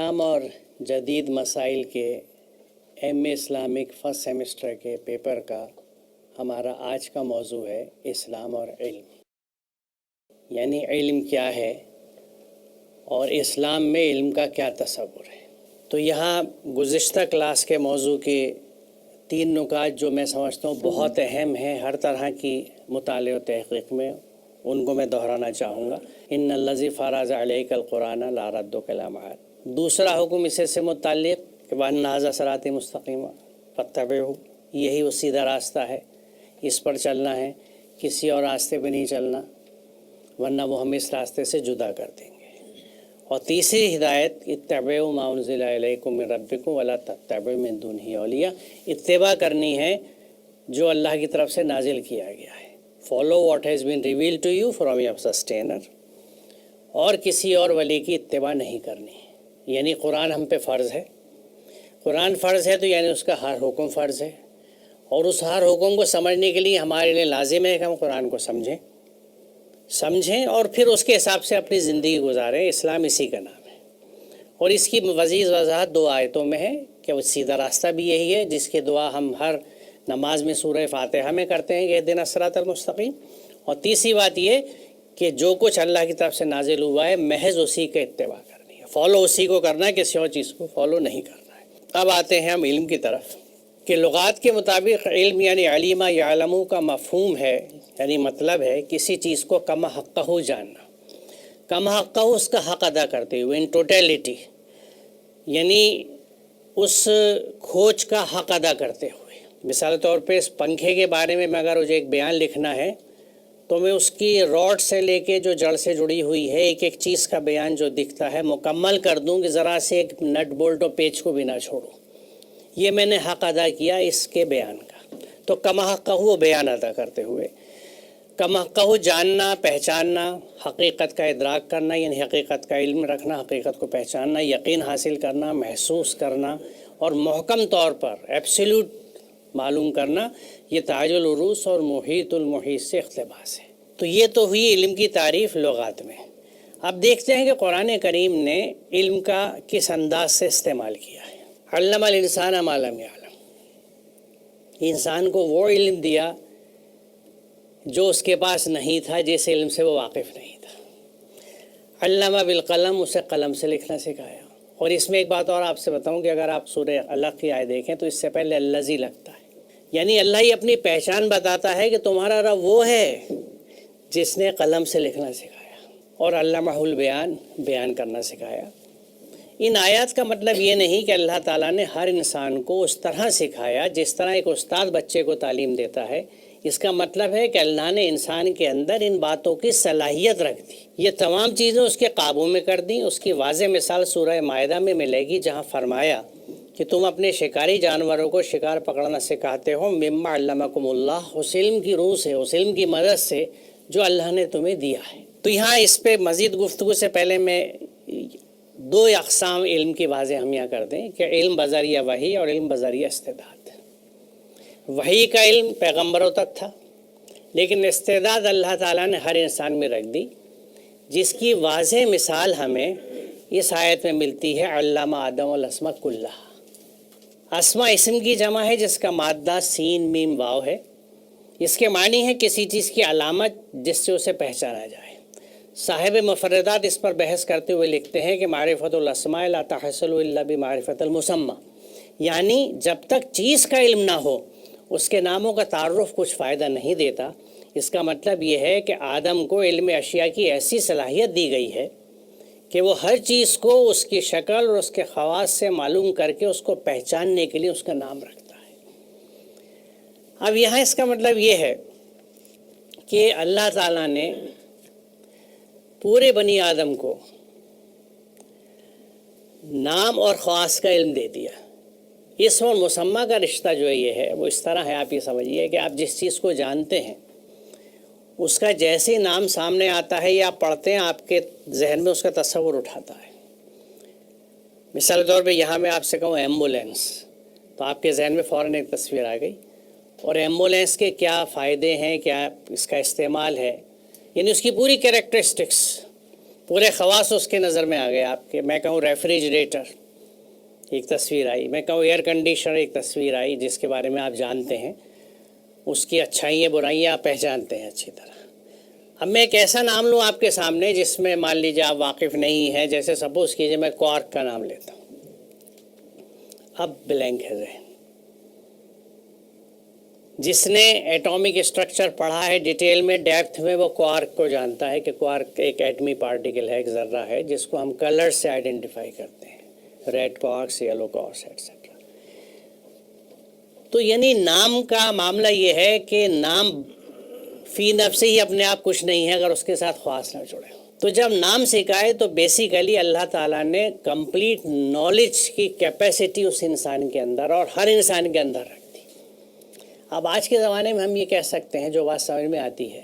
اسلام اور جدید مسائل کے ایم اے اسلامک فرسٹ سیمسٹر کے پیپر کا ہمارا آج کا موضوع ہے اسلام اور علم، یعنی علم کیا ہے اور اسلام میں علم کا کیا تصور ہے۔ تو یہاں گزشتہ کلاس کے موضوع کے 3 نکات جو میں سمجھتا ہوں بہت اہم ہیں ہر طرح کی مطالعہ و تحقیق میں، ان کو میں دہرانا چاہوں گا۔ ان الذی فرض علیک القرآن لا ردک الی معاد۔ دوسرا حکم اسے سے متعلق کہ وَأَنَّ هَذَا صِرَاطِی مُسْتَقِیمًا فَاتَّبِعُوهُ، یہی وہ سیدھا راستہ ہے، اس پر چلنا ہے، کسی اور راستے پہ نہیں چلنا، ورنہ وہ ہمیں اس راستے سے جدا کر دیں گے۔ اور تیسری ہدایت اتبعوا ما انزل الیکم من ربکم ولا تتبعوا من دونہ اولیاء، اتباع کرنی ہے جو اللہ کی طرف سے نازل کیا گیا ہے۔ Follow what has been revealed to you from your sustainer, اور کسی اور ولی کی اتباع نہیں کرنی ہے۔ یعنی قرآن ہم پہ فرض ہے، قرآن فرض ہے تو یعنی اس کا ہر حکم فرض ہے، اور اس ہر حکم کو سمجھنے کے لیے ہمارے لیے لازم ہے کہ ہم قرآن کو سمجھیں اور پھر اس کے حساب سے اپنی زندگی گزاریں۔ اسلام اسی کا نام ہے، اور اس کی مزید وضاحت 2 آیتوں میں ہے کہ وہ سیدھا راستہ بھی یہی ہے جس کی دعا ہم ہر نماز میں سورہ فاتحہ میں کرتے ہیں کہ اہدنا الصراط المستقیم، اور تیسری بات یہ کہ جو کچھ اللہ کی طرف سے نازل ہوا ہے محض اسی کا اتباع کرنی ہے، فالو اسی کو کرنا ہے، کسی اور چیز کو فالو نہیں کرنا ہے۔ اب آتے ہیں ہم علم کی طرف کہ لغات کے مطابق علم یعنی علمہ یعلم کا مفہوم ہے، یعنی مطلب ہے کسی چیز کو کما حقہ جاننا، کما حقہ اس کا حق ادا کرتے ہوئے، ان ٹوٹیلٹی، یعنی اس کھوج کا حق ادا کرتے ہوئے۔ مثال طور پہ اس پنکھے کے بارے میں اگر مجھے ایک بیان لکھنا ہے تو میں اس کی راڈ سے لے کے جو جڑ سے جڑی ہوئی ہے ایک چیز کا بیان جو دکھتا ہے مکمل کر دوں کہ ذرا سے ایک نٹ بولٹ اور پیچ کو بھی نہ چھوڑوں، یہ میں نے حق ادا کیا اس کے بیان کا۔ تو کما حقہ وہ بیان ادا کرتے ہوئے، کما حقہ جاننا، پہچاننا، حقیقت کا ادراک کرنا یعنی حقیقت کا علم رکھنا، حقیقت کو پہچاننا، یقین حاصل کرنا، محسوس کرنا، اور محکم طور پر ایبسلیوٹ معلوم کرنا، یہ تاج العروس اور محیط المحیط سے اقتباس ہے۔ تو یہ تو ہوئی علم کی تعریف لغات میں۔ اب دیکھتے ہیں کہ قرآن کریم نے علم کا کس انداز سے استعمال کیا ہے۔ علم الانسان ما لم یعلم، انسان کو وہ علم دیا جو اس کے پاس نہیں تھا، جس علم سے وہ واقف نہیں تھا۔ علم بالقلم، اسے قلم سے لکھنا سکھایا۔ اور اس میں ایک بات اور آپ سے بتاؤں کہ اگر آپ سورہ علق کی آیت دیکھیں تو اس سے پہلے الذی لگتا ہے، یعنی اللہ ہی اپنی پہچان بتاتا ہے کہ تمہارا رب وہ ہے جس نے قلم سے لکھنا سکھایا اور علمہ البیان، بیان کرنا سکھایا۔ ان آیات کا مطلب یہ نہیں کہ اللہ تعالیٰ نے ہر انسان کو اس طرح سکھایا جس طرح ایک استاد بچے کو تعلیم دیتا ہے۔ اس کا مطلب ہے کہ اللہ نے انسان کے اندر ان باتوں کی صلاحیت رکھ دی، یہ تمام چیزیں اس کے قابو میں کر دیں۔ اس کی واضح مثال سورہ مائدہ میں ملے گی، جہاں فرمایا کہ تم اپنے شکاری جانوروں کو شکار پکڑنا سکھاتے ہو مما علمکم اللہ، اس علم کی روح سے، اس علم کی مدد سے جو اللہ نے تمہیں دیا ہے۔ تو یہاں اس پہ مزید گفتگو سے پہلے میں 2 اقسام علم کی واضح ہمیاں کر دیں کہ علم بذریعہ وحی اور علم بذریعہ استعداد۔ وحی کا علم پیغمبروں تک تھا، لیکن استعداد اللہ تعالیٰ نے ہر انسان میں رکھ دی، جس کی واضح مثال ہمیں اس آیت میں ملتی ہے۔ علم آدم الاسماء کلھا، اسماء اسم کی جمع ہے جس کا مادہ سین میم واو ہے۔ اس کے معنی ہے کسی چیز کی علامت جس سے اسے پہچانا جائے۔ صاحب مفردات اس پر بحث کرتے ہوئے لکھتے ہیں کہ معرفت الاسماء لا تحصل الا بمعرفت المسمى، یعنی جب تک چیز کا علم نہ ہو اس کے ناموں کا تعارف کچھ فائدہ نہیں دیتا۔ اس کا مطلب یہ ہے کہ آدم کو علم اشیاء کی ایسی صلاحیت دی گئی ہے کہ وہ ہر چیز کو اس کی شکل اور اس کے خواص سے معلوم کر کے اس کو پہچاننے کے لیے اس کا نام رکھتا ہے۔ اب یہاں اس کا مطلب یہ ہے کہ اللہ تعالیٰ نے پورے بنی آدم کو نام اور خواص کا علم دے دیا۔ اسم اور مسمہ کا رشتہ جو یہ ہے وہ اس طرح ہے، آپ یہ سمجھیے کہ آپ جس چیز کو جانتے ہیں اس کا جیسے نام سامنے آتا ہے یا آپ پڑھتے ہیں آپ کے ذہن میں اس کا تصور اٹھاتا ہے۔ مثال طور پہ یہاں میں آپ سے کہوں ایمبولینس، تو آپ کے ذہن میں فوراً ایک تصویر آ گئی، اور ایمبولینس کے کیا فائدے ہیں، کیا اس کا استعمال ہے، یعنی اس کی پوری کیریکٹرسٹکس، پورے خواص اس کے نظر میں آ گئے آپ کے. میں کہوں ریفریجریٹر، ایک تصویر آئی. میں کہوں ایئر کنڈیشنر، ایک تصویر آئی جس کے بارے میں آپ جانتے ہیں، اس کی اچھائیاں برائیاں آپ پہچانتے ہیں اچھی طرح. اب میں ایک ایسا نام لوں آپ کے سامنے جس میں مان لیجیے آپ واقف نہیں ہیں. جیسے سپوز کیجیے میں کوارک کا نام لیتا ہوں. اب بلینک ہے ذہن. جس نے ایٹامک اسٹرکچر پڑھا ہے ڈیٹیل میں، ڈیپتھ میں، وہ کوارک کو جانتا ہے کہ کوارک ایک ایٹمی پارٹیکل ہے، ایک ذرہ ہے جس کو ہم کلر سے آئیڈینٹیفائی کرتے ہیں، red quarks, yellow quarks etcetera. تو یعنی نام کا معاملہ یہ ہے کہ نام فی نفس ہی اپنے آپ کچھ نہیں ہے اگر اس کے ساتھ خواص نہ جڑے. تو جب نام سکھائے تو بیسیکلی اللہ تعالیٰ نے کمپلیٹ نالج کی کیپیسٹی اس انسان کے اندر اور ہر انسان کے اندر رکھ دی. اب آج کے زمانے میں ہم یہ کہہ سکتے ہیں، جو بات سمجھ میں آتی ہے،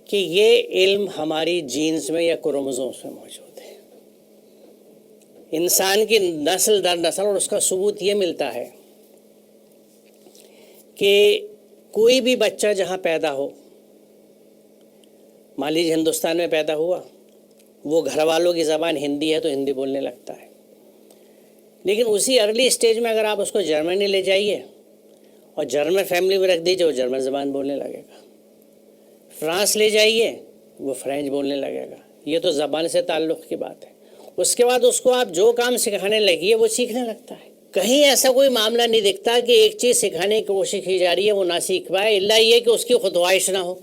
کہ یہ علم ہماری جینز میں یا کروموزومز میں موجود ہے. انسان کی نسل در نسل، اور اس کا ثبوت یہ ملتا ہے کہ کوئی بھی بچہ جہاں پیدا ہو، مان لیجیے ہندوستان میں پیدا ہوا، وہ گھر والوں کی زبان ہندی ہے تو ہندی بولنے لگتا ہے. لیکن اسی ارلی اسٹیج میں اگر آپ اس کو جرمنی لے جائیے اور جرمن فیملی میں رکھ دیجیے، وہ جرمن زبان بولنے لگے گا. فرانس لے جائیے، وہ فرینچ بولنے لگے گا. یہ تو زبان سے تعلق کی بات ہے. اس کے بعد اس کو آپ جو کام سکھانے لگیے وہ سیکھنے لگتا ہے. کہیں ایسا کوئی معاملہ نہیں دکھتا کہ ایک چیز سکھانے کی کوشش کی جا رہی ہے وہ نہ سیکھ پائے، الا یہ کہ اس کی خود خواہش نہ ہو.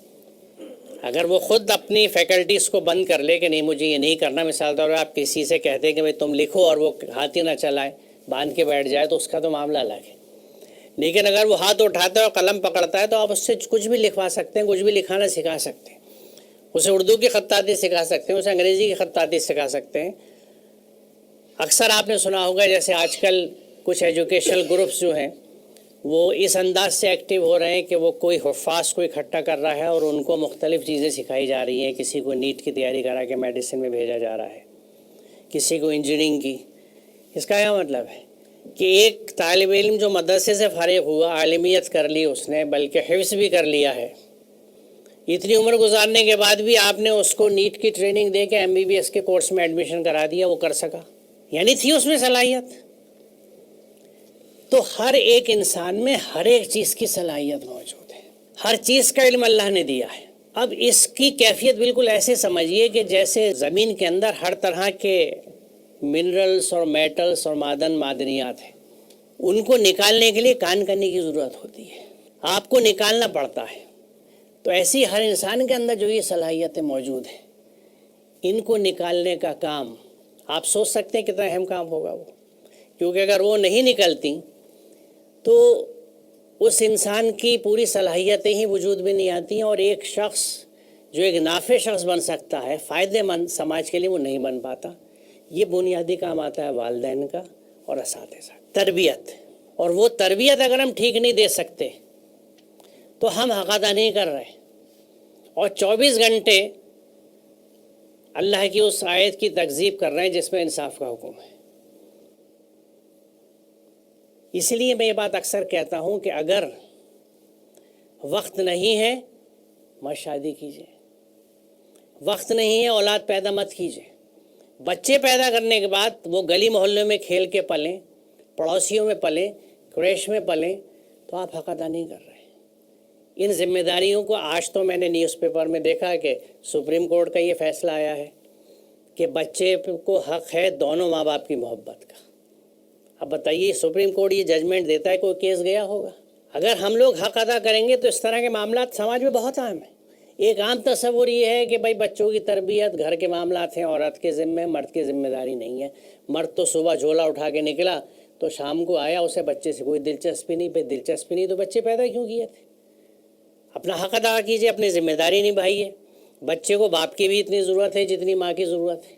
اگر وہ خود اپنی فیکلٹیز کو بند کر لے کہ نہیں مجھے یہ نہیں کرنا، مثال طور پر آپ کسی سے کہتے ہیں کہ بھائی تم لکھو اور وہ ہاتھ ہی نہ چلائے، باندھ کے بیٹھ جائے، تو اس کا تو معاملہ الگ ہے. لیکن اگر وہ ہاتھ اٹھاتا ہے اور قلم پکڑتا ہے تو آپ اس سے کچھ بھی لکھوا سکتے ہیں، کچھ بھی لکھانا سکھا سکتے ہیں. اسے اردو کی خطاطی سکھا سکتے ہیں، اسے انگریزی کی خطاطی سکھا سکتے ہیں. اکثر آپ نے سنا ہوگا جیسے آج کل کچھ ایجوکیشنل گروپس جو ہیں وہ اس انداز سے ایکٹیو ہو رہے ہیں کہ وہ کوئی حفاظ کو اکٹھا کر رہا ہے اور ان کو مختلف چیزیں سکھائی جا رہی ہیں. کسی کو نیٹ کی تیاری کرا کے میڈیسن میں بھیجا جا رہا ہے، کسی کو انجینئرنگ کی. اس کا کیا مطلب ہے کہ ایک طالب علم جو مدرسے سے فارغ ہوا، عالمیت کر لی اس نے، بلکہ حفظ بھی کر لیا ہے، اتنی عمر گزارنے کے بعد بھی آپ نے اس کو نیٹ کی ٹریننگ دے کے MBBS کے کورس میں ایڈمیشن کرا دیا، وہ کر سکا. یعنی تھی اس میں صلاحیت. تو ہر ایک انسان میں ہر ایک چیز کی صلاحیت موجود ہے، ہر چیز کا علم اللہ نے دیا ہے. اب اس کی کیفیت بالکل ایسے سمجھیے کہ جیسے زمین کے اندر ہر طرح کے منرلز اور میٹلز اور معدنیات ہیں، ان کو نکالنے کے لیے کان کرنے کی ضرورت ہوتی ہے، آپ کو نکالنا پڑتا ہے. تو ایسی ہر انسان کے اندر جو یہ صلاحیتیں موجود ہیں، ان کو نکالنے کا کام آپ سوچ سکتے ہیں کتنا اہم کام ہوگا وہ. کیونکہ اگر وہ نہیں نکلتی تو اس انسان کی پوری صلاحیتیں ہی وجود میں نہیں آتی ہیں، اور ایک شخص جو ایک نافع شخص بن سکتا ہے، فائدہ مند سماج کے لیے، وہ نہیں بن پاتا. یہ بنیادی کام آتا ہے والدین کا اور اساتذہ، تربیت. اور وہ تربیت اگر ہم ٹھیک نہیں دے سکتے تو ہم حق ادا نہیں کر رہے، اور 24 گھنٹے اللہ کی اس آیت کی تکذیب کر رہے ہیں جس میں انصاف کا حکم ہے. اس لیے میں یہ بات اکثر کہتا ہوں کہ اگر وقت نہیں ہے مت شادی کیجیے، وقت نہیں ہے اولاد پیدا مت کیجیے. بچے پیدا کرنے کے بعد وہ گلی محلے میں کھیل کے پلیں، پڑوسیوں میں پلیں، کریش میں پلیں، تو آپ حق ادا نہیں کر رہے. ان ذمہ داریوں کو آج تو میں نے نیوز پیپر میں دیکھا کہ سپریم کورٹ کا یہ فیصلہ آیا ہے کہ بچے کو حق ہے دونوں ماں باپ کی محبت کا. اب بتائیے سپریم کورٹ یہ ججمنٹ دیتا ہے، کوئی کیس گیا ہوگا؟ اگر ہم لوگ حق ادا کریں گے تو اس طرح کے معاملات سماج میں بہت عام ہیں. ایک عام تصور یہ ہے کہ بھائی بچوں کی تربیت گھر کے معاملات ہیں، عورت کے ذمے، مرد کی ذمہ داری نہیں ہے. مرد تو صبح جھولا اٹھا کے نکلا تو شام کو آیا، اسے بچے سے کوئی دلچسپی نہیں. بھائی دلچسپی نہیں تو بچے پیدا کیوں کیے تھے؟ اپنا حق ادا کیجیے، اپنی ذمہ داری نبھائیے. بچے کو باپ کی بھی اتنی ضرورت ہے جتنی ماں کی ضرورت ہے.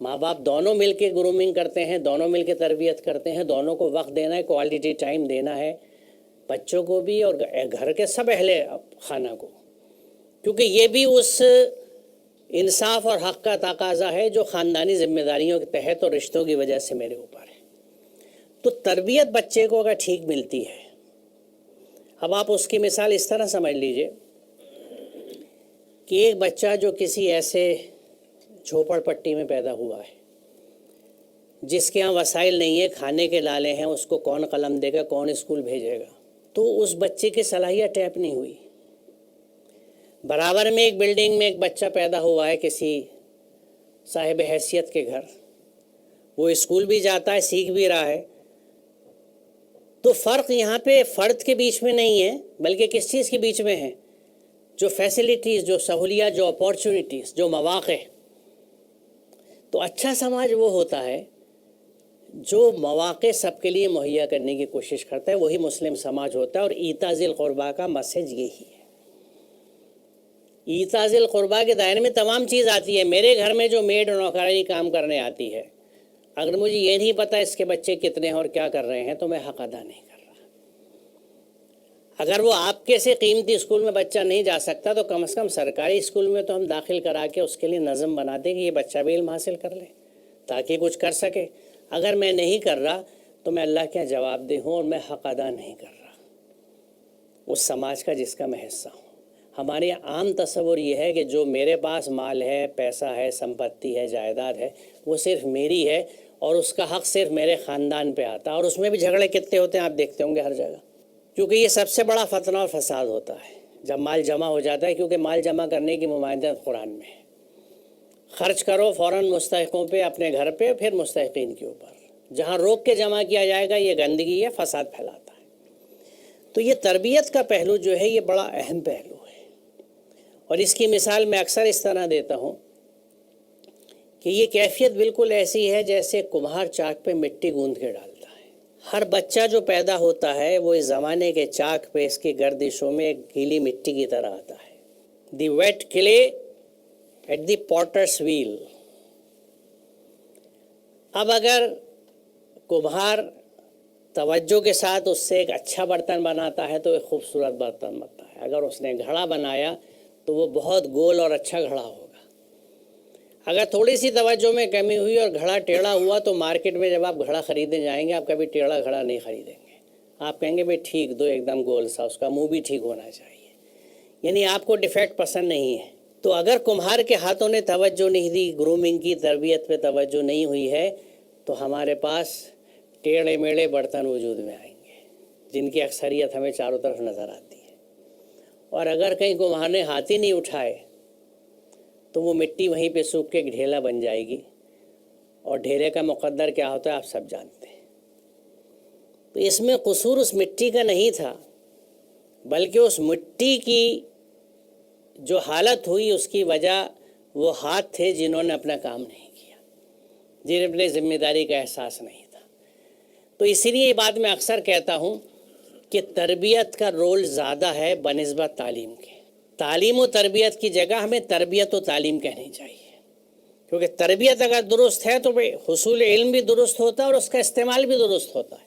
ماں باپ دونوں مل کے گرومنگ کرتے ہیں، دونوں مل کے تربیت کرتے ہیں، دونوں کو وقت دینا ہے، کوالٹی ٹائم دینا ہے، بچوں کو بھی اور گھر کے سب اہل خانہ کو. کیونکہ یہ بھی اس انصاف اور حق کا تقاضا ہے جو خاندانی ذمہ داریوں کے تحت اور رشتوں کی وجہ سے میرے اوپر ہے. تو تربیت بچے کو اگر ٹھیک ملتی ہے، اب آپ اس کی مثال اس طرح سمجھ لیجئے کہ ایک بچہ جو کسی ایسے جھوپڑ پٹی میں پیدا ہوا ہے، جس کے ہاں وسائل نہیں ہے، کھانے کے لالے ہیں، اس کو کون قلم دے گا، کون اسکول بھیجے گا، تو اس بچے کی صلاحیت ٹیپ نہیں ہوئی۔ برابر میں ایک بلڈنگ میں ایک بچہ پیدا ہوا ہے کسی صاحب حیثیت کے گھر، وہ اسکول بھی جاتا ہے، سیکھ بھی رہا ہے، تو فرق یہاں پہ فرد کے بیچ میں نہیں ہے، بلکہ کس چیز کے بیچ میں ہے؟ جو فیسلٹیز، جو سہولیات، جو اپارچونیٹیز، جو مواقع۔ تو اچھا سماج وہ ہوتا ہے جو مواقع سب کے لیے مہیا کرنے کی کوشش کرتا ہے، وہی مسلم سماج ہوتا ہے۔ اور ایتاء ذی القربیٰ کا میسج یہی ہے۔ ایتاء ذی القربیٰ کے دائرے میں تمام چیز آتی ہے۔ میرے گھر میں جو میڈ اور نوکرانی کام کرنے آتی ہے، اگر مجھے یہ نہیں پتا اس کے بچے کتنے ہیں اور کیا کر رہے ہیں، تو میں حق ادا نہیں کر رہا۔ اگر وہ آپ کے سے قیمتی اسکول میں بچہ نہیں جا سکتا، تو کم از کم سرکاری اسکول میں تو ہم داخل کرا کے اس کے لیے نظم بنا دیں کہ یہ بچہ بھی علم حاصل کر لے تاکہ کچھ کر سکے۔ اگر میں نہیں کر رہا تو میں اللہ کے جواب دہ ہوں اور میں حق ادا نہیں کر رہا اس سماج کا جس کا میں حصہ ہوں۔ ہمارے عام تصور یہ ہے کہ جو میرے پاس مال ہے، پیسہ ہے، سمپتی ہے، جائیداد ہے، وہ صرف میری ہے اور اس کا حق صرف میرے خاندان پہ آتا ہے۔ اور اس میں بھی جھگڑے کتنے ہوتے ہیں آپ دیکھتے ہوں گے ہر جگہ، کیونکہ یہ سب سے بڑا فتنہ اور فساد ہوتا ہے جب مال جمع ہو جاتا ہے، کیونکہ مال جمع کرنے کی ممانعت قرآن میں ہے۔ خرچ کرو فوراً مستحقوں پہ، اپنے گھر پہ، پھر مستحقین کے اوپر۔ جہاں روک کے جمع کیا جائے گا یہ گندگی ہے، فساد پھیلاتا ہے۔ تو یہ تربیت کا پہلو جو ہے یہ بڑا اہم پہلو ہے، اور اس کی مثال میں اکثر اس طرح دیتا ہوں کہ یہ کیفیت بالکل ایسی ہے جیسے کمہار چاک پہ مٹی گوندھ کے ڈالتا ہے۔ ہر بچہ جو پیدا ہوتا ہے وہ اس زمانے کے چاک پہ، اس کی گردشوں میں ایک گیلی مٹی کی طرح آتا ہے۔ The wet clay at the potter's wheel. اب اگر کمہار توجہ کے ساتھ اس سے ایک اچھا برتن بناتا ہے تو ایک خوبصورت برتن بنتا ہے۔ اگر اس نے گھڑا بنایا تو وہ بہت گول اور اچھا گھڑا ہوگا۔ اگر تھوڑی سی توجہ میں کمی ہوئی اور گھڑا ٹیڑھا ہوا تو مارکیٹ میں جب آپ گھڑا خریدنے جائیں گے آپ کبھی ٹیڑھا گھڑا نہیں خریدیں گے، آپ کہیں گے بھائی ٹھیک دو، ایک دم گول سا، اس کا منہ بھی ٹھیک ہونا چاہیے، یعنی آپ کو ڈیفیکٹ پسند نہیں ہے۔ تو اگر کمہار کے ہاتھوں نے توجہ نہیں دی، گرومنگ کی، تربیت پہ توجہ نہیں ہوئی ہے، تو ہمارے پاس ٹیڑھے میڑھے برتن وجود میں آئیں گے جن کی اکثریت ہمیں چاروں طرف نظر آتی ہے۔ اور اگر کہیں کمہار نے ہاتھ ہی نہیں اٹھائے تو وہ مٹی وہیں پہ سوکھ کے ڈھیلا بن جائے گی، اور ڈھیلے کا مقدر کیا ہوتا ہے آپ سب جانتے ہیں۔ تو اس میں قصور اس مٹی کا نہیں تھا، بلکہ اس مٹی کی جو حالت ہوئی اس کی وجہ وہ ہاتھ تھے جنہوں نے اپنا کام نہیں کیا، جنہیں اپنے ذمہ داری کا احساس نہیں تھا۔ تو اسی لیے یہ بات میں اکثر کہتا ہوں کہ تربیت کا رول زیادہ ہے بنسبت تعلیم کے۔ تعلیم و تربیت کی جگہ ہمیں تربیت و تعلیم کہنی چاہیے، کیونکہ تربیت اگر درست ہے تو حصول علم بھی درست ہوتا ہے اور اس کا استعمال بھی درست ہوتا ہے۔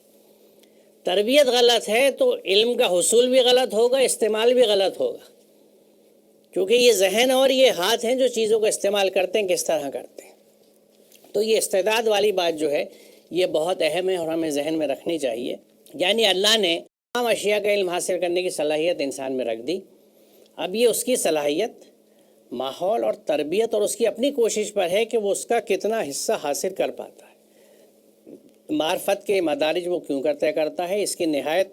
تربیت غلط ہے تو علم کا حصول بھی غلط ہوگا، استعمال بھی غلط ہوگا، کیونکہ یہ ذہن اور یہ ہاتھ ہیں جو چیزوں کو استعمال کرتے ہیں، کس طرح کرتے ہیں۔ تو یہ استعداد والی بات جو ہے یہ بہت اہم ہے اور ہمیں ذہن میں رکھنی چاہیے۔ یعنی اللہ نے تمام اشیاء کا علم حاصل کرنے کی صلاحیت انسان میں رکھ دی، اب یہ اس کی صلاحیت ماحول اور تربیت اور اس کی اپنی کوشش پر ہے کہ وہ اس کا کتنا حصہ حاصل کر پاتا ہے۔ معرفت کے مدارج وہ کیوں کرتا ہے، اس کی نہایت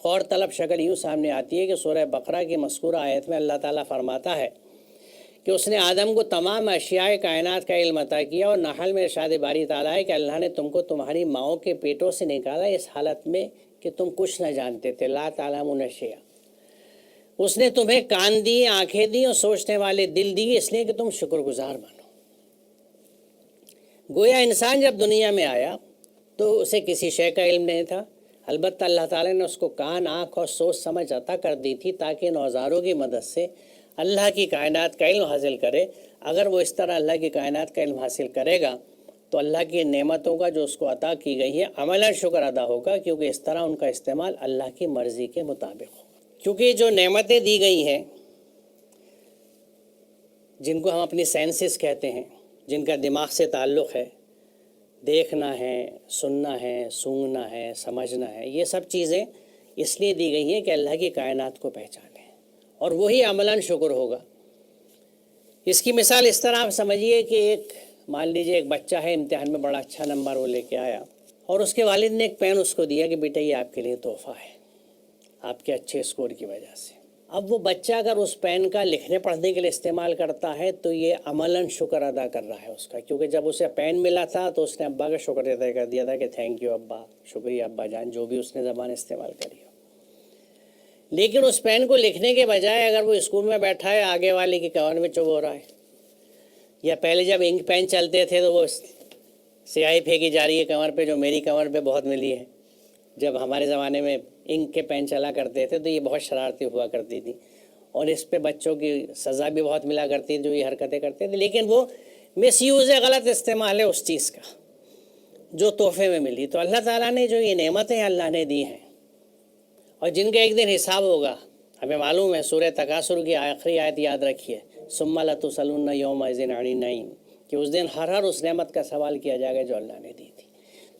غور طلب شکل یوں سامنے آتی ہے کہ سورہ بقرہ کی مذکورہ آیت میں اللہ تعالیٰ فرماتا ہے کہ اس نے آدم کو تمام اشیاء کائنات کا علم عطا کیا، اور نحل میں ارشاد باری تعالیٰ ہے کہ اللہ نے تم کو تمہاری ماؤں کے پیٹوں سے نکالا اس حالت میں کہ تم کچھ نہ جانتے تھے، لا تعلمون شیئا۔ اس نے تمہیں کان دیے، آنکھیں دی اور سوچنے والے دل دیے، اس لیے کہ تم شکر گزار بنو۔ گویا انسان جب دنیا میں آیا تو اسے کسی شے کا علم نہیں تھا، البتہ اللہ تعالیٰ نے اس کو کان، آنکھ اور سوچ سمجھ عطا کر دی تھی تاکہ ان اوزاروں کی مدد سے اللہ کی کائنات کا علم حاصل کرے۔ اگر وہ اس طرح اللہ کی کائنات کا علم حاصل کرے گا تو اللہ کی نعمتوں کا جو اس کو عطا کی گئی ہے عملاً شکر ادا ہوگا، کیونکہ اس طرح ان کا استعمال اللہ کی مرضی کے مطابق ہو۔ کیونکہ جو نعمتیں دی گئی ہیں جن کو ہم اپنی سینسز کہتے ہیں، جن کا دماغ سے تعلق ہے، دیکھنا ہے، سننا ہے، سونگھنا ہے، سمجھنا ہے، یہ سب چیزیں اس لیے دی گئی ہیں کہ اللہ کی کائنات کو پہچانیں، اور وہی عملاً شکر ہوگا۔ اس کی مثال اس طرح آپ سمجھیے کہ مان لیجیے ایک بچہ ہے، امتحان میں بڑا اچھا نمبر وہ لے کے آیا اور اس کے والد نے ایک پین اس کو دیا کہ بیٹا یہ آپ کے لیے تحفہ ہے آپ کے اچھے اسکور کی وجہ سے۔ اب وہ بچہ اگر اس پین کا لکھنے پڑھنے کے لیے استعمال کرتا ہے تو یہ عملاً شکر ادا کر رہا ہے اس کا، کیونکہ جب اسے پین ملا تھا تو اس نے ابا کا شکر ادا کر دیا تھا کہ تھینک یو ابا، شکریہ ابا جان، جو بھی اس نے زبان استعمال کری ہو۔ لیکن اس پین کو لکھنے کے بجائے اگر وہ اسکول میں بیٹھا ہے آگے والے کی کور میں چبھ ہو رہا ہے، یا پہلے جب انک پین چلتے تھے تو وہ سیاہی پھینکی جا رہی ہے کمر پہ، جو میری کمر پہ بہت ملی ہے، جب ہمارے زمانے میں انک کے پین چلا کرتے تھے تو یہ بہت شرارتی ہوا کرتی تھی اور اس پہ بچوں کی سزا بھی بہت ملا کرتی تھی جو یہ حرکتیں کرتے تھے، لیکن وہ مس یوز ہے، غلط استعمال ہے اس چیز کا جو تحفے میں ملی۔ تو اللہ تعالیٰ نے جو یہ نعمتیں اللہ نے دی ہیں اور جن کا ایک دن حساب ہوگا، ہمیں معلوم ہے سورہ تکاثر کی آخری آیت یاد رکھیے، ثم لتسألن یومئذ عن النعیم، کہ اس دن ہر اس نعمت کا سوال کیا جائے گا جو اللہ نے دی تھی۔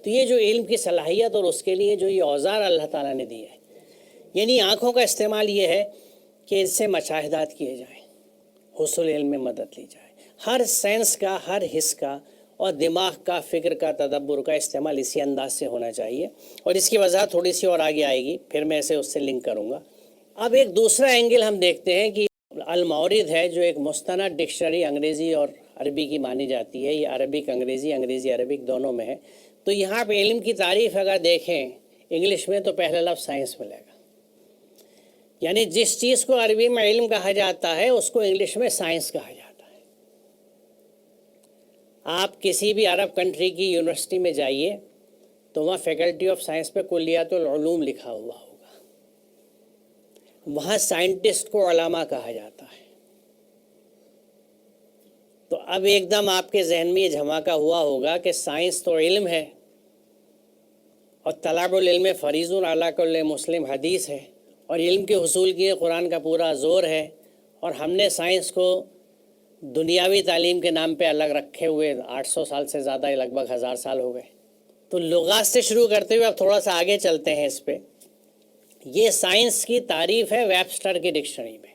تو یہ جو علم کی صلاحیت اور اس کے لیے جو یہ اوزار اللہ تعالیٰ نے دی ہے، یعنی آنکھوں کا استعمال یہ ہے کہ اس سے مشاہدات کیے جائیں، حصول علم میں مدد لی جائے، ہر سینس کا، ہر حس کا اور دماغ کا، فکر کا، تدبر کا استعمال اسی انداز سے ہونا چاہیے۔ اور اس کی وضاحت تھوڑی سی اور آگے آئے گی، پھر میں اسے اس سے لنک کروں گا۔ اب ایک دوسرا اینگل ہم دیکھتے ہیں کہ المورد ہے جو ایک مستند ڈکشنری انگریزی اور عربی کی مانی جاتی ہے، یہ عربک انگریزی، انگریزی عربک دونوں میں ہے۔ تو یہاں پہ علم کی تعریف اگر دیکھیں انگلش میں تو پہلا لفظ سائنس ملے گا، یعنی جس چیز کو عربی میں علم کہا جاتا ہے اس کو انگلش میں سائنس کہا جاتا ہے۔ آپ کسی بھی عرب کنٹری کی یونیورسٹی میں جائیے تو وہاں فیکلٹی آف سائنس پہ کلیات العلوم لکھا ہوا ہوگا، وہاں سائنٹسٹ کو علماء کہا جاتا ہے۔ تو اب ایک دم آپ کے ذہن میں یہ دھماکہ ہوا ہوگا کہ سائنس تو علم ہے اور طلب العلم فریض علی کل مسلم حدیث ہے، اور علم کے حصول کے قرآن کا پورا زور ہے، اور ہم نے سائنس کو دنیاوی تعلیم کے نام پہ الگ رکھے ہوئے 800 سال سے زیادہ، لگ بھگ 1000 سال ہو گئے۔ تو لغات سے شروع کرتے ہوئے اب تھوڑا سا آگے چلتے ہیں اس پہ۔ یہ سائنس کی تعریف ہے ویبسٹر کی ڈکشنری میں،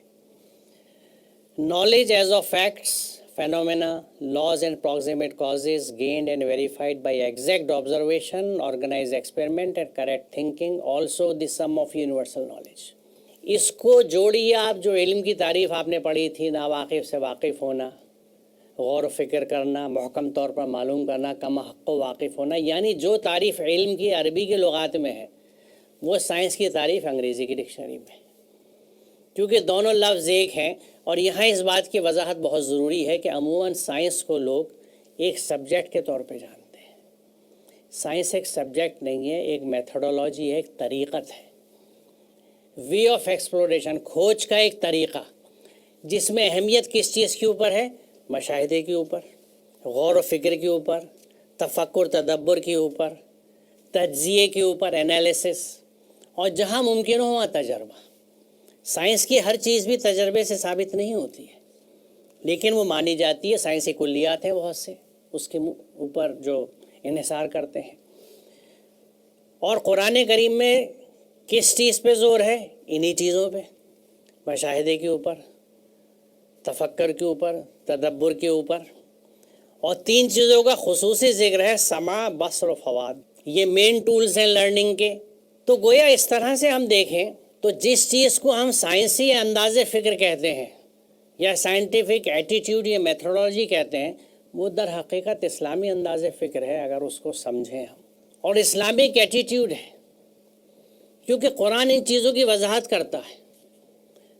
knowledge as of facts, phenomena, laws and proximate causes gained and verified by exact observation, organized experiment and correct thinking, also the sum of universal knowledge۔ اس کو جوڑیے آپ، جو علم کی تعریف آپ نے پڑھی تھی، ناواقف سے واقف ہونا، غور و فکر کرنا، محکم طور پر معلوم کرنا، کم حق و واقف ہونا، یعنی جو تعریف علم کی عربی کی لغات میں ہے وہ سائنس کی تعریف انگریزی کی ڈکشنری میں ہے، کیونکہ دونوں لفظ ایک ہیں۔ اور یہاں اس بات کی وضاحت بہت ضروری ہے کہ عموماً سائنس کو لوگ ایک سبجیکٹ کے طور پہ جانتے ہیں۔ سائنس ایک سبجیکٹ نہیں ہے، ایک میتھڈولوجی ہے، ایک طریقت ہے، وے آف ایکسپلوریشن، کھوج کا ایک طریقہ، جس میں اہمیت کس چیز کے اوپر ہے؟ مشاہدے کے اوپر، غور و فکر کے اوپر، تفکر تدبر کے اوپر، تجزیے کے اوپر، انالیسس، اور جہاں ممکن ہو وہاں تجربہ۔ سائنس کی ہر چیز بھی تجربے سے ثابت نہیں ہوتی ہے، لیکن وہ مانی جاتی ہے، سائنسی کلیات ہیں بہت سے اس کے اوپر جو انحصار کرتے ہیں۔ اور قرآن کریم میں کس چیز پہ زور ہے؟ انہی چیزوں پہ، مشاہدے کے اوپر، تفکر کے اوپر، تدبر کے اوپر، اور 3 چیزوں کا خصوصی ذکر ہے، سماع، بصر و فواد۔ یہ مین ٹولز ہیں لرننگ کے۔ تو گویا اس طرح سے ہم دیکھیں تو جس چیز کو ہم سائنسی انداز فکر کہتے ہیں یا سائنٹیفک ایٹیٹیوڈ یا میتھڈولوجی کہتے ہیں، وہ در حقیقت اسلامی انداز فکر ہے اگر اس کو سمجھیں ہم، اور اسلامک ایٹیٹیوڈ ہے، کیونکہ قرآن ان چیزوں کی وضاحت کرتا ہے۔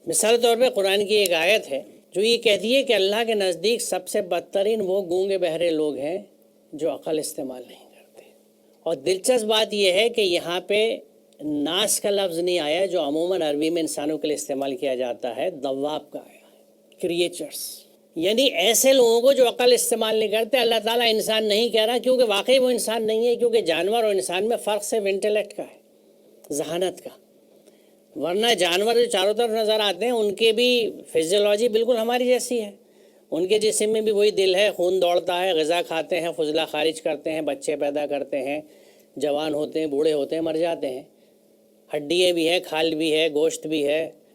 مثال طور پہ قرآن کی ایک آیت ہے جو یہ کہتی ہے کہ اللہ کے نزدیک سب سے بدترین وہ گونگے بہرے لوگ ہیں جو عقل استعمال نہیں کرتے۔ اور دلچسپ بات یہ ہے کہ یہاں پہ ناس کا لفظ نہیں آیا جو عموماً عربی میں انسانوں کے لیے استعمال کیا جاتا ہے، دواب کا آیا ہے، کریچرز، یعنی ایسے لوگوں کو جو عقل استعمال نہیں کرتے۔ اللہ تعالیٰ انسان نہیں کہہ رہا کیونکہ واقعی وہ انسان نہیں ہے، کیونکہ جانور اور انسان میں فرق صرف انٹلیکٹ کا ہے، ذہانت کا، ورنہ جانور جو چاروں طرف نظر آتے ہیں ان کے بھی فزیولوجی بالکل ہماری جیسی ہے، ان کے جسم میں بھی وہی دل ہے، خون دوڑتا ہے، غذا کھاتے ہیں، فضلہ خارج کرتے ہیں، بچے پیدا کرتے ہیں، جوان ہوتے ہیں، بوڑھے ہوتے ہیں، مر جاتے ہیں، ہڈیاں بھی ہیں، کھال بھی ہے، گوشت بھی ہے،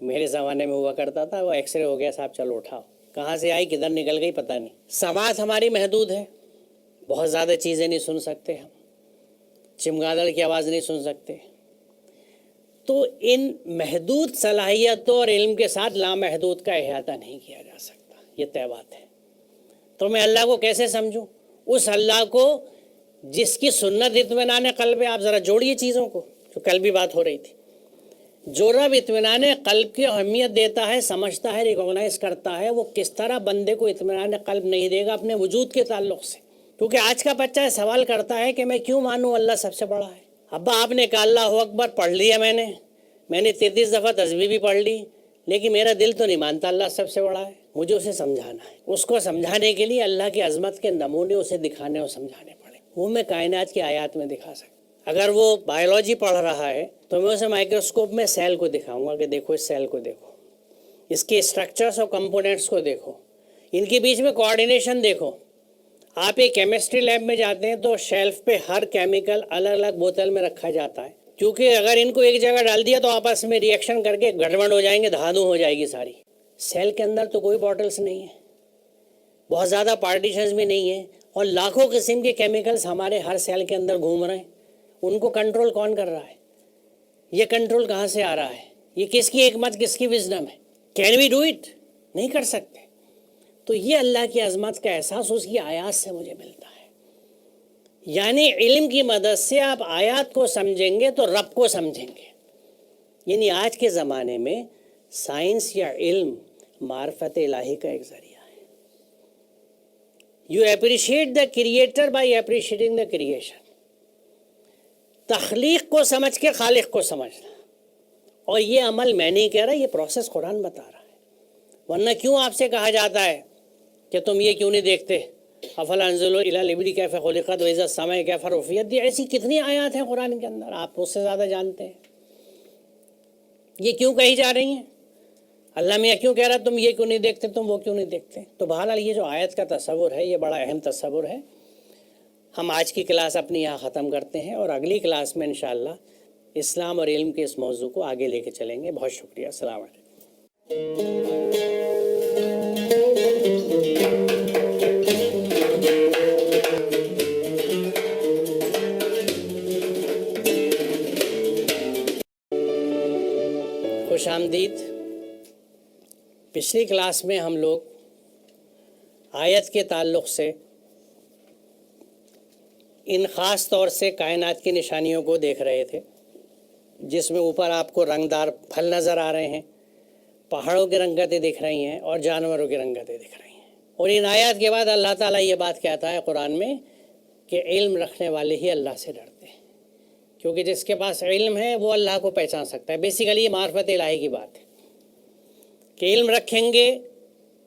میرے زمانے میں ہوا کرتا تھا، وہ ایکس رے ہو گیا صاحب چلو اٹھاؤ، کہاں سے آئی کدھر نکل گئی پتہ نہیں۔ سماعت ہماری محدود ہے، بہت زیادہ چیزیں نہیں سن سکتے ہم، چمگادڑ کی آواز نہیں سن سکتے۔ تو ان محدود صلاحیتوں اور علم کے ساتھ لامحدود کا احاطہ نہیں کیا جا سکتا، یہ طے بات ہے۔ تو میں اللہ کو کیسے سمجھوں؟ اس اللہ کو جس کی سنت اطمینان قلب ہے۔ آپ ذرا جوڑیے چیزوں کو، جو کل بھی بات ہو رہی تھی۔ جو رب اطمینان قلب کی اہمیت دیتا ہے، سمجھتا ہے، ریکوگنائز کرتا ہے، وہ کس طرح بندے کو اطمینان قلب نہیں دے گا اپنے وجود کے تعلق سے؟ کیونکہ آج کا بچہ سوال کرتا ہے کہ میں کیوں مانوں اللہ سب سے بڑا ہے؟ ابا آپ نے کہا اللہ اکبر پڑھ لیا، میں نے 33 دفعہ تسبیح بھی پڑھ لی، لیکن میرا دل تو نہیں مانتا اللہ سب سے بڑا ہے۔ مجھے اسے سمجھانا ہے۔ اس کو سمجھانے کے لیے اللہ کی عظمت کے نمونے اسے دکھانے اور سمجھانے پڑے، وہ میں کائنات کی آیات میں دکھا سکتا۔ اگر وہ بایولوجی پڑھ رہا ہے تو میں اسے مائکروسکوپ میں سیل کو دکھاؤں گا کہ دیکھو اس سیل کو دیکھو، اس کے اسٹرکچرز اور کمپوننٹس کو دیکھو، ان کے بیچ میں کوآرڈینیشن دیکھو۔ آپ ایک کیمسٹری لیب میں جاتے ہیں تو شیلف پہ ہر کیمیکل الگ الگ بوتل میں رکھا جاتا ہے، کیونکہ اگر ان کو ایک جگہ ڈال دیا تو آپس میں ریئیکشن کر کے گڑبڑ ہو جائیں گے، دھاندو ہو جائے گی ساری۔ سیل کے اندر تو کوئی باٹلس نہیں ہے، بہت زیادہ پارٹیشنز بھی نہیں ہیں، اور لاکھوں قسم کے کیمیکلز ہمارے ہر سیل کے اندر گھوم رہے ہیں۔ ان کو کنٹرول کون کر رہا ہے؟ یہ کنٹرول کہاں سے آ رہا ہے؟ یہ کس کی حکمت، کس کی وزڈم ہے؟ Can we do it? نہیں کر سکتے۔ تو یہ اللہ کی عظمت کا احساس اس کی آیات سے مجھے ملتا ہے۔ یعنی علم کی مدد سے آپ آیات کو سمجھیں گے تو رب کو سمجھیں گے۔ یعنی آج کے زمانے میں سائنس یا علم معرفت الہی کا ایک ذریعہ ہے۔ You appreciate the creator by appreciating the creation. تخلیق کو سمجھ کے خالق کو سمجھنا، اور یہ عمل میں نہیں کہہ رہا، یہ پروسیس قرآن بتا رہا ہے۔ ورنہ کیوں آپ سے کہا جاتا ہے کہ تم یہ کیوں نہیں دیکھتے؟ افلا انظروا الی الابل کیف خلقت واذا السماء کیف رفعت۔ ایسی کتنی آیات ہیں قرآن کے اندر، آپ اس سے زیادہ جانتے ہیں۔ یہ کیوں کہی جا رہی ہیں؟ اللہ میاں کیوں کہہ رہا تم یہ کیوں نہیں دیکھتے، تم وہ کیوں نہیں دیکھتے؟ تو بہرحال یہ جو آیت کا تصور ہے یہ بڑا اہم تصور ہے۔ ہم آج کی کلاس اپنی یہاں ختم کرتے ہیں، اور اگلی کلاس میں انشاءاللہ اسلام اور علم کے اس موضوع کو آگے لے کے چلیں گے۔ بہت شکریہ، السلام علیکم۔ خوش آمدید۔ پچھلی کلاس میں ہم لوگ آیت کے تعلق سے ان خاص طور سے کائنات کی نشانیوں کو دیکھ رہے تھے، جس میں اوپر آپ کو رنگدار پھل نظر آ رہے ہیں، پہاڑوں کی رنگتیں دکھ رہی ہیں، اور جانوروں کی رنگتیں دکھ رہی ہیں۔ اور ان آیات کے بعد اللہ تعالیٰ یہ بات کہتا ہے قرآن میں کہ علم رکھنے والے ہی اللہ سے ڈرتے ہیں، کیونکہ جس کے پاس علم ہے وہ اللہ کو پہچان سکتا ہے۔ بیسیکلی یہ معرفت الہی کی بات ہے کہ علم رکھیں گے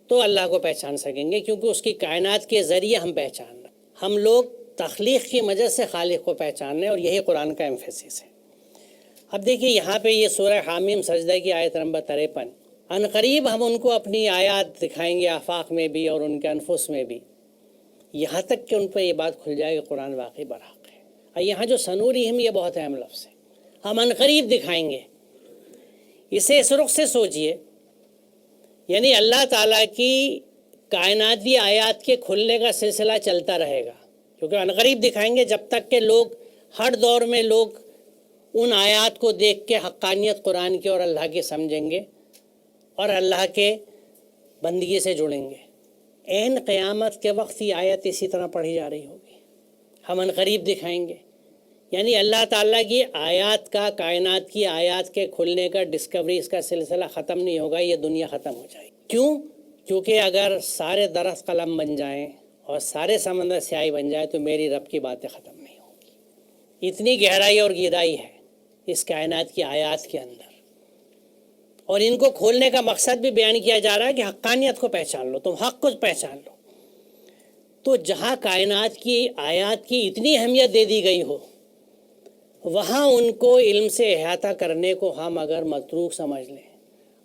تو اللہ کو پہچان سکیں گے، کیونکہ اس کی کائنات کے ذریعے ہم پہچان رہے ہیں۔ ہم لوگ تخلیق کی مدد سے خالق کو پہچان رہے ہیں، اور یہی قرآن کا ایمفیسس ہے۔ اب دیکھیے یہاں پہ یہ سورہ حامیم سجدہ کی آیت نمبر 53، ان قریب ہم ان کو اپنی آیات دکھائیں گے آفاق میں بھی اور ان کے انفس میں بھی، یہاں تک کہ ان پہ یہ بات کھل جائے کہ قرآن واقعی برحق ہے۔ اور یہاں جو سنورہم یہ بہت اہم لفظ ہے، ہم ان قریب دکھائیں گے۔ اسے اس رخ سے سوچئے، یعنی اللہ تعالیٰ کی کائناتی آیات کے کھلنے کا سلسلہ چلتا رہے گا، کیونکہ ان قریب دکھائیں گے جب تک کہ لوگ ہر دور میں لوگ ان آیات کو دیکھ کے حقانیت قرآن کی اور اللہ کی سمجھیں گے اور اللہ کے بندگی سے جڑیں گے۔ عین قیامت کے وقت یہ آیت اسی طرح پڑھی جا رہی ہوگی، ہم ان قریب دکھائیں گے، یعنی اللہ تعالیٰ کی آیات کا، کائنات کی آیات کے کھلنے کا، ڈسکوری، اس کا سلسلہ ختم نہیں ہوگا، یہ دنیا ختم ہو جائے گی۔ کیوں؟ کیونکہ اگر سارے درخت قلم بن جائیں اور سارے سمندر سیاہی بن جائے تو میری رب کی باتیں ختم نہیں ہوگی۔ اتنی گہرائی اور گہرائی ہے اس کائنات کی آیات کے اندر، اور ان کو کھولنے کا مقصد بھی بیان کیا جا رہا ہے کہ حقانیت کو پہچان لو، تم حق کو پہچان لو۔ تو جہاں کائنات کی آیات کی اتنی اہمیت دے دی گئی ہو، وہاں ان کو علم سے احاطہ کرنے کو ہم اگر متروک سمجھ لیں،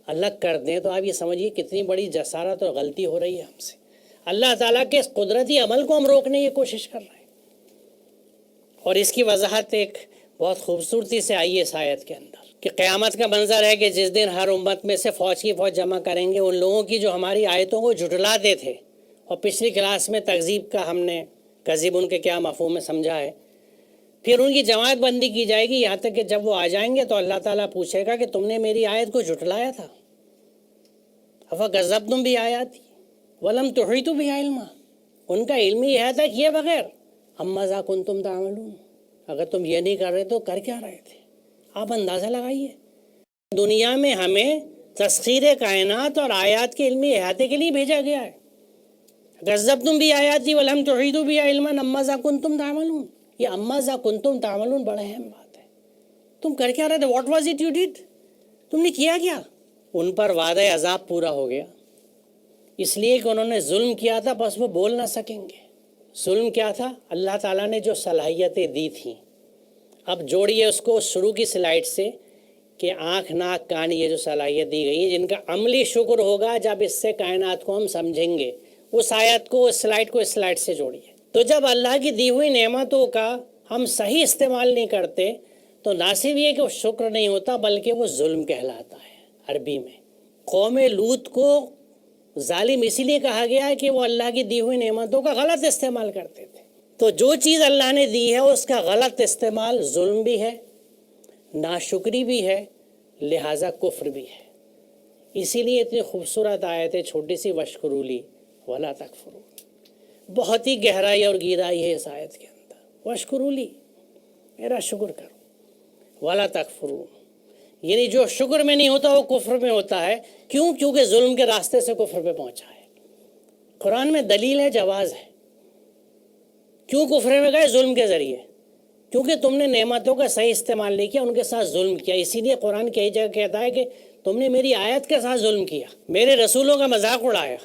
الگ کر دیں، تو آپ یہ سمجھیے کتنی بڑی جسارت اور غلطی ہو رہی ہے ہم سے۔ اللہ تعالیٰ کے اس قدرتی عمل کو ہم روکنے کی کوشش کر رہے ہیں، اور اس کی وضاحت ایک بہت خوبصورتی سے آئی ہے اس آیت کے اندر۔ کہ قیامت کا منظر ہے کہ جس دن ہر امت میں سے فوج کی فوج جمع کریں گے ان لوگوں کی جو ہماری آیتوں کو جھٹلاتے تھے، اور پچھلی کلاس میں تکذیب کا ہم نے کذب ان کے کیا مفہوم میں سمجھا ہے، پھر ان کی جماعت بندی کی جائے گی یہاں تک کہ جب وہ آ جائیں گے تو اللہ تعالیٰ پوچھے گا کہ تم نے میری آیت کو جھٹلایا تھا، افکذبتم بآیاتی ولم تحیطوا بہا علما، ان کا علمی احاطہ کیے بغیر ماذا کنتم تعملون، اگر تم یہ نہیں کر رہے تو کر کیا رہے تھے؟ آپ اندازہ لگائیے، دنیا میں ہمیں تسخیر کائنات اور آیات کے علمی احاطے کے لیے بھیجا گیا ہے۔ کذبتم بآیاتی ولم تحیطوا بہا علما ماذا کنتم تعملون، یہ ماذا کنتم تعملون بڑا اہم بات ہے، تم کر کیا رہے تھے، what was it you did, تم نے کیا کیا؟ ان پر وعدہ عذاب پورا ہو گیا، اس لیے کہ انہوں نے ظلم کیا تھا، بس وہ بول نہ سکیں گے۔ ظلم کیا تھا؟ اللہ تعالیٰ نے جو صلاحیتیں دی تھیں، اب جوڑیے اس کو شروع کی سلائیڈ سے کہ آنکھ ناک کان یہ جو صلاحیت دی گئی ہیں جن کا عملی شکر ہوگا جب اس سے کائنات کو ہم سمجھیں گے، اس آیت کو اس سلائیڈ سے جوڑیے۔ تو جب اللہ کی دی ہوئی نعمتوں کا ہم صحیح استعمال نہیں کرتے تو نہ صرف یہ کہ وہ شکر نہیں ہوتا بلکہ وہ ظلم کہلاتا ہے۔ عربی میں قوم لوط کو ظالم اسی لیے کہا گیا ہے کہ وہ اللہ کی دی ہوئی نعمتوں کا غلط استعمال کرتے تھے۔ تو جو چیز اللہ نے دی ہے اس کا غلط استعمال ظلم بھی ہے، ناشکری بھی ہے، لہٰذا کفر بھی ہے۔ اسی لیے اتنی خوبصورت آیت ہے چھوٹی سی، واشکروا لی ولا تکفروا، بہت ہی گہرائی اور گہرائی ہے اس آیت کے اندر۔ واشکروا لی، میرا شکر کرو، ولا تکفروا، یعنی جو شکر میں نہیں ہوتا وہ کفر میں ہوتا ہے۔ کیوں؟ کیونکہ ظلم کے راستے سے کفر پہ پہنچا ہے۔ قرآن میں دلیل ہے، جواز ہے۔ کیوں کفر میں گئے؟ ظلم کے ذریعے، کیونکہ تم نے نعمتوں کا صحیح استعمال نہیں کیا، ان کے ساتھ ظلم کیا۔ اسی لیے قرآن کئی جگہ کہتا ہے کہ تم نے میری آیت کے ساتھ ظلم کیا، میرے رسولوں کا مذاق اڑایا۔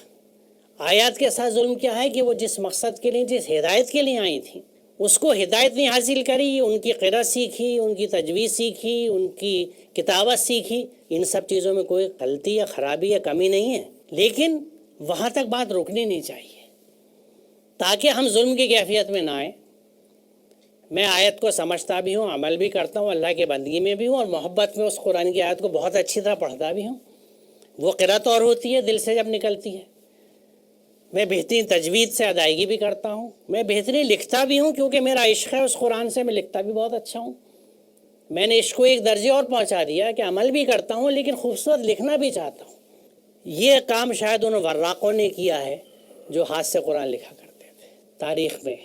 آیات کے ساتھ ظلم کیا ہے کہ وہ جس مقصد کے لیے، جس ہدایت کے لیے آئی تھیں، اس کو ہدایت نہیں حاصل کری، ان کی قرأت سیکھی، ان کی تجوید سیکھی، ان کی کتابت سیکھی۔ ان سب چیزوں میں کوئی غلطی یا خرابی یا کمی نہیں ہے، لیکن وہاں تک بات رکنی نہیں چاہیے تاکہ ہم ظلم کی کیفیت میں نہ آئیں۔ میں آیت کو سمجھتا بھی ہوں، عمل بھی کرتا ہوں، اللہ کی بندگی میں بھی ہوں، اور محبت میں اس قرآن کی آیت کو بہت اچھی طرح پڑھتا بھی ہوں۔ وہ قرأت اور ہوتی ہے دل سے جب نکلتی ہے۔ میں بہترین تجوید سے ادائیگی بھی کرتا ہوں، میں بہترین لکھتا بھی ہوں کیونکہ میرا عشق ہے اس قرآن سے، میں لکھتا بھی بہت اچھا ہوں۔ میں نے عشق کو ایک درجے اور پہنچا دیا کہ عمل بھی کرتا ہوں لیکن خوبصورت لکھنا بھی چاہتا ہوں۔ یہ کام شاید ان وراقوں نے کیا ہے جو ہاتھ سے قرآن لکھا کرتے تھے۔ تاریخ میں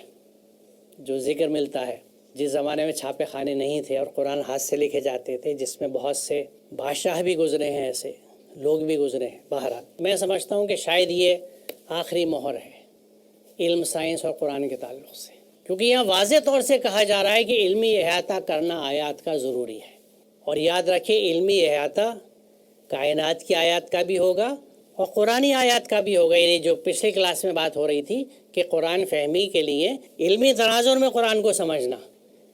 جو ذکر ملتا ہے، جس زمانے میں چھاپے خانے نہیں تھے اور قرآن ہاتھ سے لکھے جاتے تھے، جس میں بہت سے بادشاہ بھی گزرے ہیں، ایسے لوگ بھی گزرے ہیں۔ بہرحال میں سمجھتا ہوں کہ شاید یہ آخری مہر ہے علم، سائنس اور قرآن کے تعلق سے، کیونکہ یہاں واضح طور سے کہا جا رہا ہے کہ علمی احاطہ کرنا آیات کا ضروری ہے۔ اور یاد رکھیں علمی احاطہ کائنات کی آیات کا بھی ہوگا اور قرآنی آیات کا بھی ہوگا، یعنی جو پچھلی کلاس میں بات ہو رہی تھی کہ قرآن فہمی کے لیے علمی تناظر میں قرآن کو سمجھنا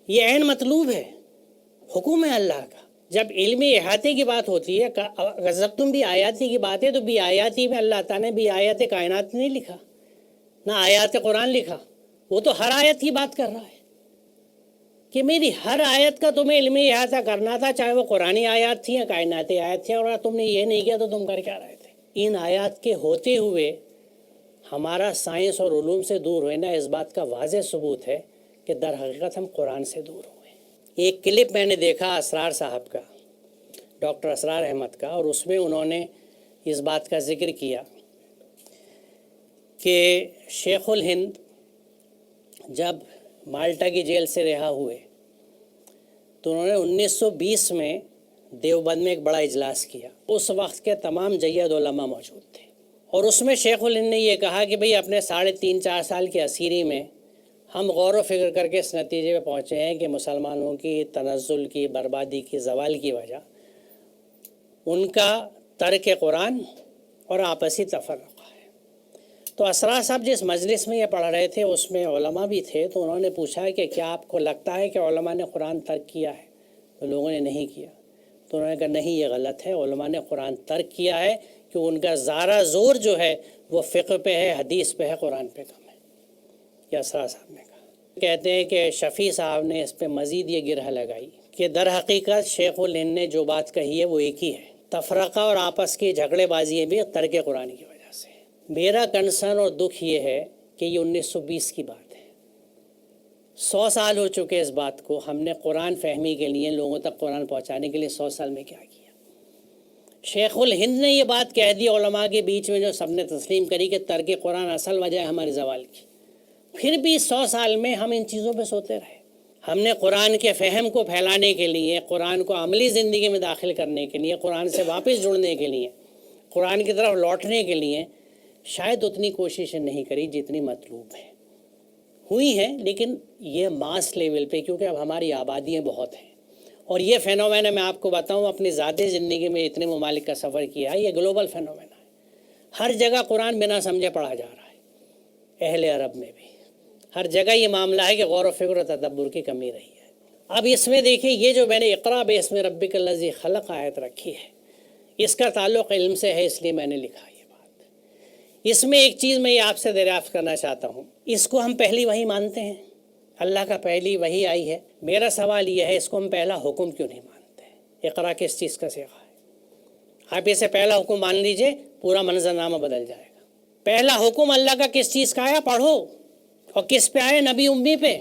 یہ عین مطلوب ہے، حکم ہے اللہ کا۔ جب علمی احاطے کی بات ہوتی ہے، غضبتم بھی آیاتی کی بات ہے، تو بھی آیاتی میں اللہ تعالیٰ نے بھی آیات کائنات نہیں لکھا، نہ آیات قرآن لکھا، وہ تو ہر آیت کی بات کر رہا ہے کہ میری ہر آیت کا تمہیں علمی احاطہ کرنا تھا، چاہے وہ قرآنی آیات تھی یا کائناتی آیات تھی، اور اگر تم نے یہ نہیں کیا تو تم کر کیا رہے تھے؟ ان آیات کے ہوتے ہوئے ہمارا سائنس اور علوم سے دور ہونا اس بات کا واضح ثبوت ہے کہ در حقیقت ہم قرآن سے دور ہوئے۔ ایک کلپ میں نے دیکھا اسرار صاحب کا، ڈاکٹر اسرار احمد کا، اور اس میں انہوں نے اس بات کا ذکر کیا کہ شیخ الہند جب مالٹا کی جیل سے رہا ہوئے تو انہوں نے 1920 میں دیوبند میں ایک بڑا اجلاس کیا۔ اس وقت کے تمام جید علماء موجود تھے، اور اس میں شیخ الہند نے یہ کہا کہ بھئی اپنے 3.5-4 سال کی اسیری میں ہم غور و فکر کر کے اس نتیجے پہ پہنچے ہیں کہ مسلمانوں کی تنزل کی، بربادی کی، زوال کی وجہ ان کا ترک قرآن اور آپسی تفرقہ ہے۔ تو اسرار صاحب جس مجلس میں یہ پڑھ رہے تھے اس میں علماء بھی تھے، تو انہوں نے پوچھا کہ کیا آپ کو لگتا ہے کہ علماء نے قرآن ترک کیا ہے؟ تو لوگوں نے نہیں کیا۔ تو انہوں نے کہا نہیں، یہ غلط ہے، علماء نے قرآن ترک کیا ہے کہ ان کا زارہ زور جو ہے وہ فقہ پہ ہے، حدیث پہ ہے، قرآن پہ کم ہے۔ یہ اسرار صاحب نے کہا۔ کہتے ہیں کہ شفیع صاحب نے اس پہ مزید یہ گرہ لگائی کہ در حقیقت شیخ الہند نے جو بات کہی ہے وہ ایک ہی ہے، تفرقہ اور آپس کی جھگڑے بازی بھی ترک قرآن کی وجہ سے۔ میرا کنسرن اور دکھ یہ ہے کہ یہ 1920 کی بات ہے، 100 سال ہو چکے اس بات کو۔ ہم نے قرآن فہمی کے لیے، لوگوں تک قرآن پہنچانے کے لیے 100 سال میں کیا کیا؟ شیخ الہند نے یہ بات کہہ دی علماء کے بیچ میں، جو سب نے تسلیم کری کہ ترک قرآن اصل وجہ ہے ہمارے زوال کی۔ پھر بھی 100 سال میں ہم ان چیزوں پہ سوتے رہے۔ ہم نے قرآن کے فہم کو پھیلانے کے لیے، قرآن کو عملی زندگی میں داخل کرنے کے لیے، قرآن سے واپس جڑنے کے لیے، قرآن کی طرف لوٹنے کے لیے شاید اتنی کوششیں نہیں کری جتنی مطلوب ہیں۔ ہوئی ہیں لیکن یہ ماس لیول پہ، کیونکہ اب ہماری آبادیاں بہت ہیں، اور یہ فینومینا میں آپ کو بتاؤں، اپنی ذاتی زندگی میں اتنے ممالک کا سفر کیا ہے، یہ گلوبل فینومینا ہے۔ ہر جگہ قرآن بنا سمجھے پڑھا جا رہا ہے، اہل عرب میں بھی ہر جگہ یہ معاملہ ہے کہ غور و فکر و تدبر کی کمی رہی ہے۔ اب اس میں دیکھیں، یہ جو میں نے اقرا باسم ربک الذی خلق آیت رکھی ہے، اس کا تعلق علم سے ہے، اس لیے میں نے لکھا یہ بات۔ اس میں ایک چیز میں یہ آپ سے دریافت کرنا چاہتا ہوں، اس کو ہم پہلی وحی مانتے ہیں؟ اللہ کا پہلی وحی آئی ہے۔ میرا سوال یہ ہے، اس کو ہم پہلا حکم کیوں نہیں مانتے ہیں؟ اقرا کس چیز کا صیغہ ہے؟ آپ اسے پہلا حکم مان لیجئے، پورا منظرنامہ بدل جائے گا۔ پہلا حکم اللہ کا کس چیز کا آیا؟ پڑھو۔ اور کس پہ آئے؟ نبی امی پہ۔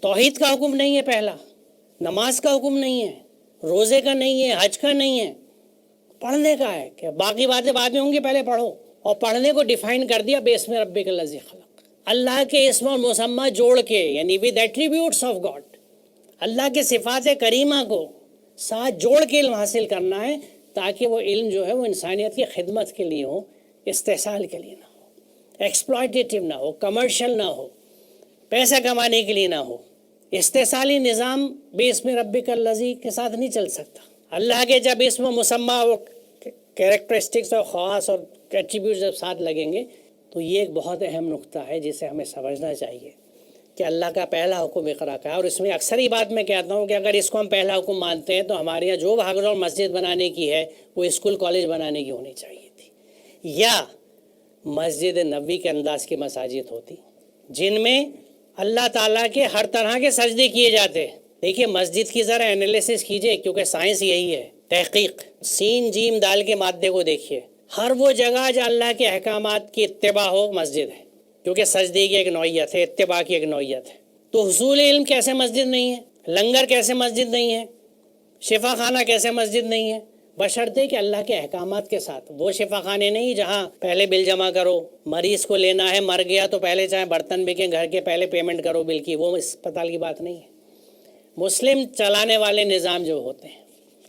توحید کا حکم نہیں ہے پہلا، نماز کا حکم نہیں ہے، روزے کا نہیں ہے، حج کا نہیں ہے، پڑھنے کا ہے کہ باقی باتیں بعد میں ہوں گی، پہلے پڑھو۔ اور پڑھنے کو ڈیفائن کر دیا باسم ربک الذی خلق، اللہ کے اسم اور مسمى جوڑ کے، یعنی ود ایٹریبیوٹس آف گاڈ، اللہ کے صفات کریمہ کو ساتھ جوڑ کے علم حاصل کرنا ہے، تاکہ وہ علم جو ہے وہ انسانیت کی خدمت کے لیے ہو، استحصال کے لیے نہ ہو، ایکسپلائٹیٹیو نہ ہو، کمرشل نہ ہو، پیسہ کمانے کے لیے نہ ہو۔ استحصالی نظام باسم ربک الذی کے ساتھ نہیں چل سکتا۔ اللہ کے جب اسم و مسمى اور کیریکٹرسٹکس اور خواص اور ایٹریبیوٹس جب ساتھ لگیں گے، تو یہ ایک بہت اہم نقطہ ہے جسے ہمیں سمجھنا چاہیے کہ اللہ کا پہلا حکم اقرا کا ہے۔ اور اس میں اکثر ہی بات میں کہتا ہوں کہ اگر اس کو ہم پہلا حکم مانتے ہیں تو ہمارے یہاں جو بھاگ دوڑ مسجد بنانے کی ہے وہ اسکول کالج بنانے کی ہونی چاہیے تھی، یا مسجد نبوی کے انداز کی مساجد ہوتی جن میں اللہ تعالیٰ کے ہر طرح کے سجدے کیے جاتے۔ دیکھیے مسجد کی ذرا انالیسس کیجئے، کیونکہ سائنس یہی ہے، تحقیق۔ سین جیم دال کے مادے کو دیکھیے، ہر وہ جگہ جو اللہ کے احکامات کی اتباع ہو مسجد ہے، کیونکہ سجدے کی ایک نوعیت ہے، اتباع کی ایک نوعیت ہے۔ تو حصول علم کیسے مسجد نہیں ہے؟ لنگر کیسے مسجد نہیں ہے؟ شفا خانہ کیسے مسجد نہیں ہے؟ بشرطے کہ اللہ کے احکامات کے ساتھ۔ وہ شفا خانے نہیں جہاں پہلے بل جمع کرو، مریض کو لینا ہے، مر گیا تو پہلے چاہے برتن بکیں گھر کے، پہلے پیمنٹ کرو بل کی، وہ اسپتال کی بات نہیں ہے۔ مسلم چلانے والے نظام جو ہوتے ہیں،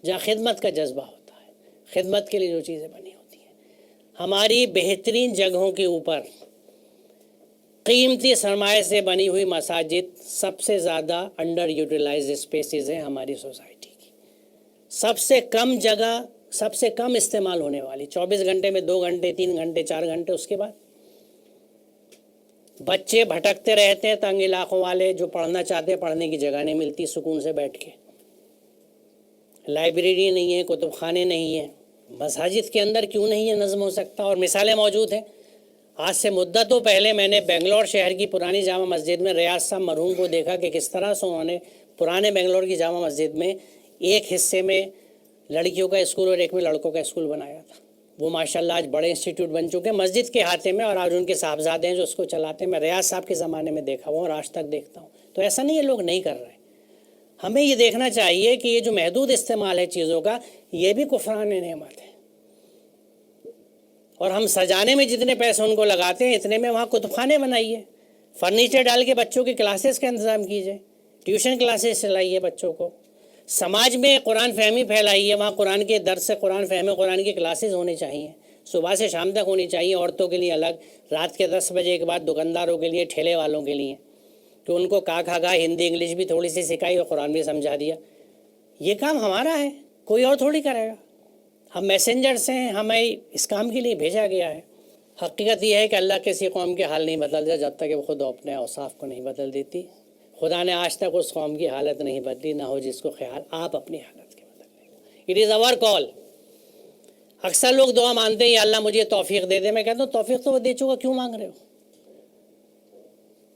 جہاں خدمت کا جذبہ ہوتا ہے، خدمت کے لیے جو چیزیں بنی ہوتی ہیں، ہماری بہترین جگہوں کے اوپر قیمتی سرمایہ سے بنی ہوئی مساجد سب سے زیادہ انڈر یوٹیلائز اسپیسیز ہیں ہماری سوسائٹی کی۔ سب سے کم جگہ، سب سے کم استعمال ہونے والی، 24 گھنٹے میں 2 گھنٹے 3 گھنٹے 4 گھنٹے، اس کے بعد بچے بھٹکتے رہتے ہیں، تنگ علاقوں والے جو پڑھنا چاہتے ہیں پڑھنے کی جگہ نہیں ملتی سکون سے بیٹھ کے، لائبریری نہیں ہے، کتب خانے نہیں ہیں۔ مساجد کے اندر کیوں نہیں یہ نظم ہو سکتا؟ اور مثالیں موجود ہیں۔ آج سے مدتوں پہلے میں نے بنگلور شہر کی پرانی جامع مسجد میں ریاض صاحب مرحوم کو دیکھا کہ کس طرح سے انہوں نے پرانے بنگلور کی جامع مسجد میں ایک حصے میں لڑکیوں کا اسکول اور ایک میں لڑکوں کا اسکول بنایا تھا۔ وہ ماشاءاللہ آج بڑے انسٹیٹیوٹ بن چکے ہیں مسجد کے ہاتھے میں، اور آج ان کے صاحبزادے ہیں جو اس کو چلاتے ہیں۔ میں ریاض صاحب کے زمانے میں دیکھا ہوں اور آج تک دیکھتا ہوں۔ تو ایسا نہیں ہے لوگ نہیں کر رہے۔ ہمیں یہ دیکھنا چاہیے کہ یہ جو محدود استعمال ہے چیزوں کا، یہ بھی کفران نعمت ہے۔ اور ہم سجانے میں جتنے پیسے ان کو لگاتے ہیں، اتنے میں وہاں کتب خانے بنائیے، فرنیچر ڈال کے بچوں کی کلاسز کا انتظام کیجیے، ٹیوشن کلاسز چلائیے بچوں کو، سماج میں قرآن فہمی پھیلائیے، وہاں قرآن کے درس سے قرآن فہم قرآن کی کلاسز ہونی چاہیے، صبح سے شام تک ہونی چاہیے، عورتوں کے لیے الگ، رات کے 10 بجے کے بعد دکانداروں کے لیے، ٹھیلے والوں کے لیے، کہ ان کو کا کھا ہندی انگلش بھی تھوڑی سی سکھائی اور قرآن بھی سمجھا دیا۔ یہ کام ہمارا ہے، کوئی اور تھوڑی کرے گا۔ ہم میسنجرس ہیں، ہمیں اس کام کے لیے بھیجا گیا ہے۔ حقیقت یہ ہے کہ اللہ کسی قوم کے حال نہیں بدلتا جب تک کہ وہ خود اپنے اوصاف کو نہیں بدل دیتی۔ خدا نے آج تک اس قوم کی حالت نہیں بدلی، نہ ہو جس کو خیال آپ اپنی حالت کے بدلنے۔ اٹ از آور کال۔ اکثر لوگ دعا مانتے ہیں یا اللہ مجھے توفیق دے دے، میں کہتا ہوں توفیق تو وہ دے چکا، کیوں مانگ رہے ہو؟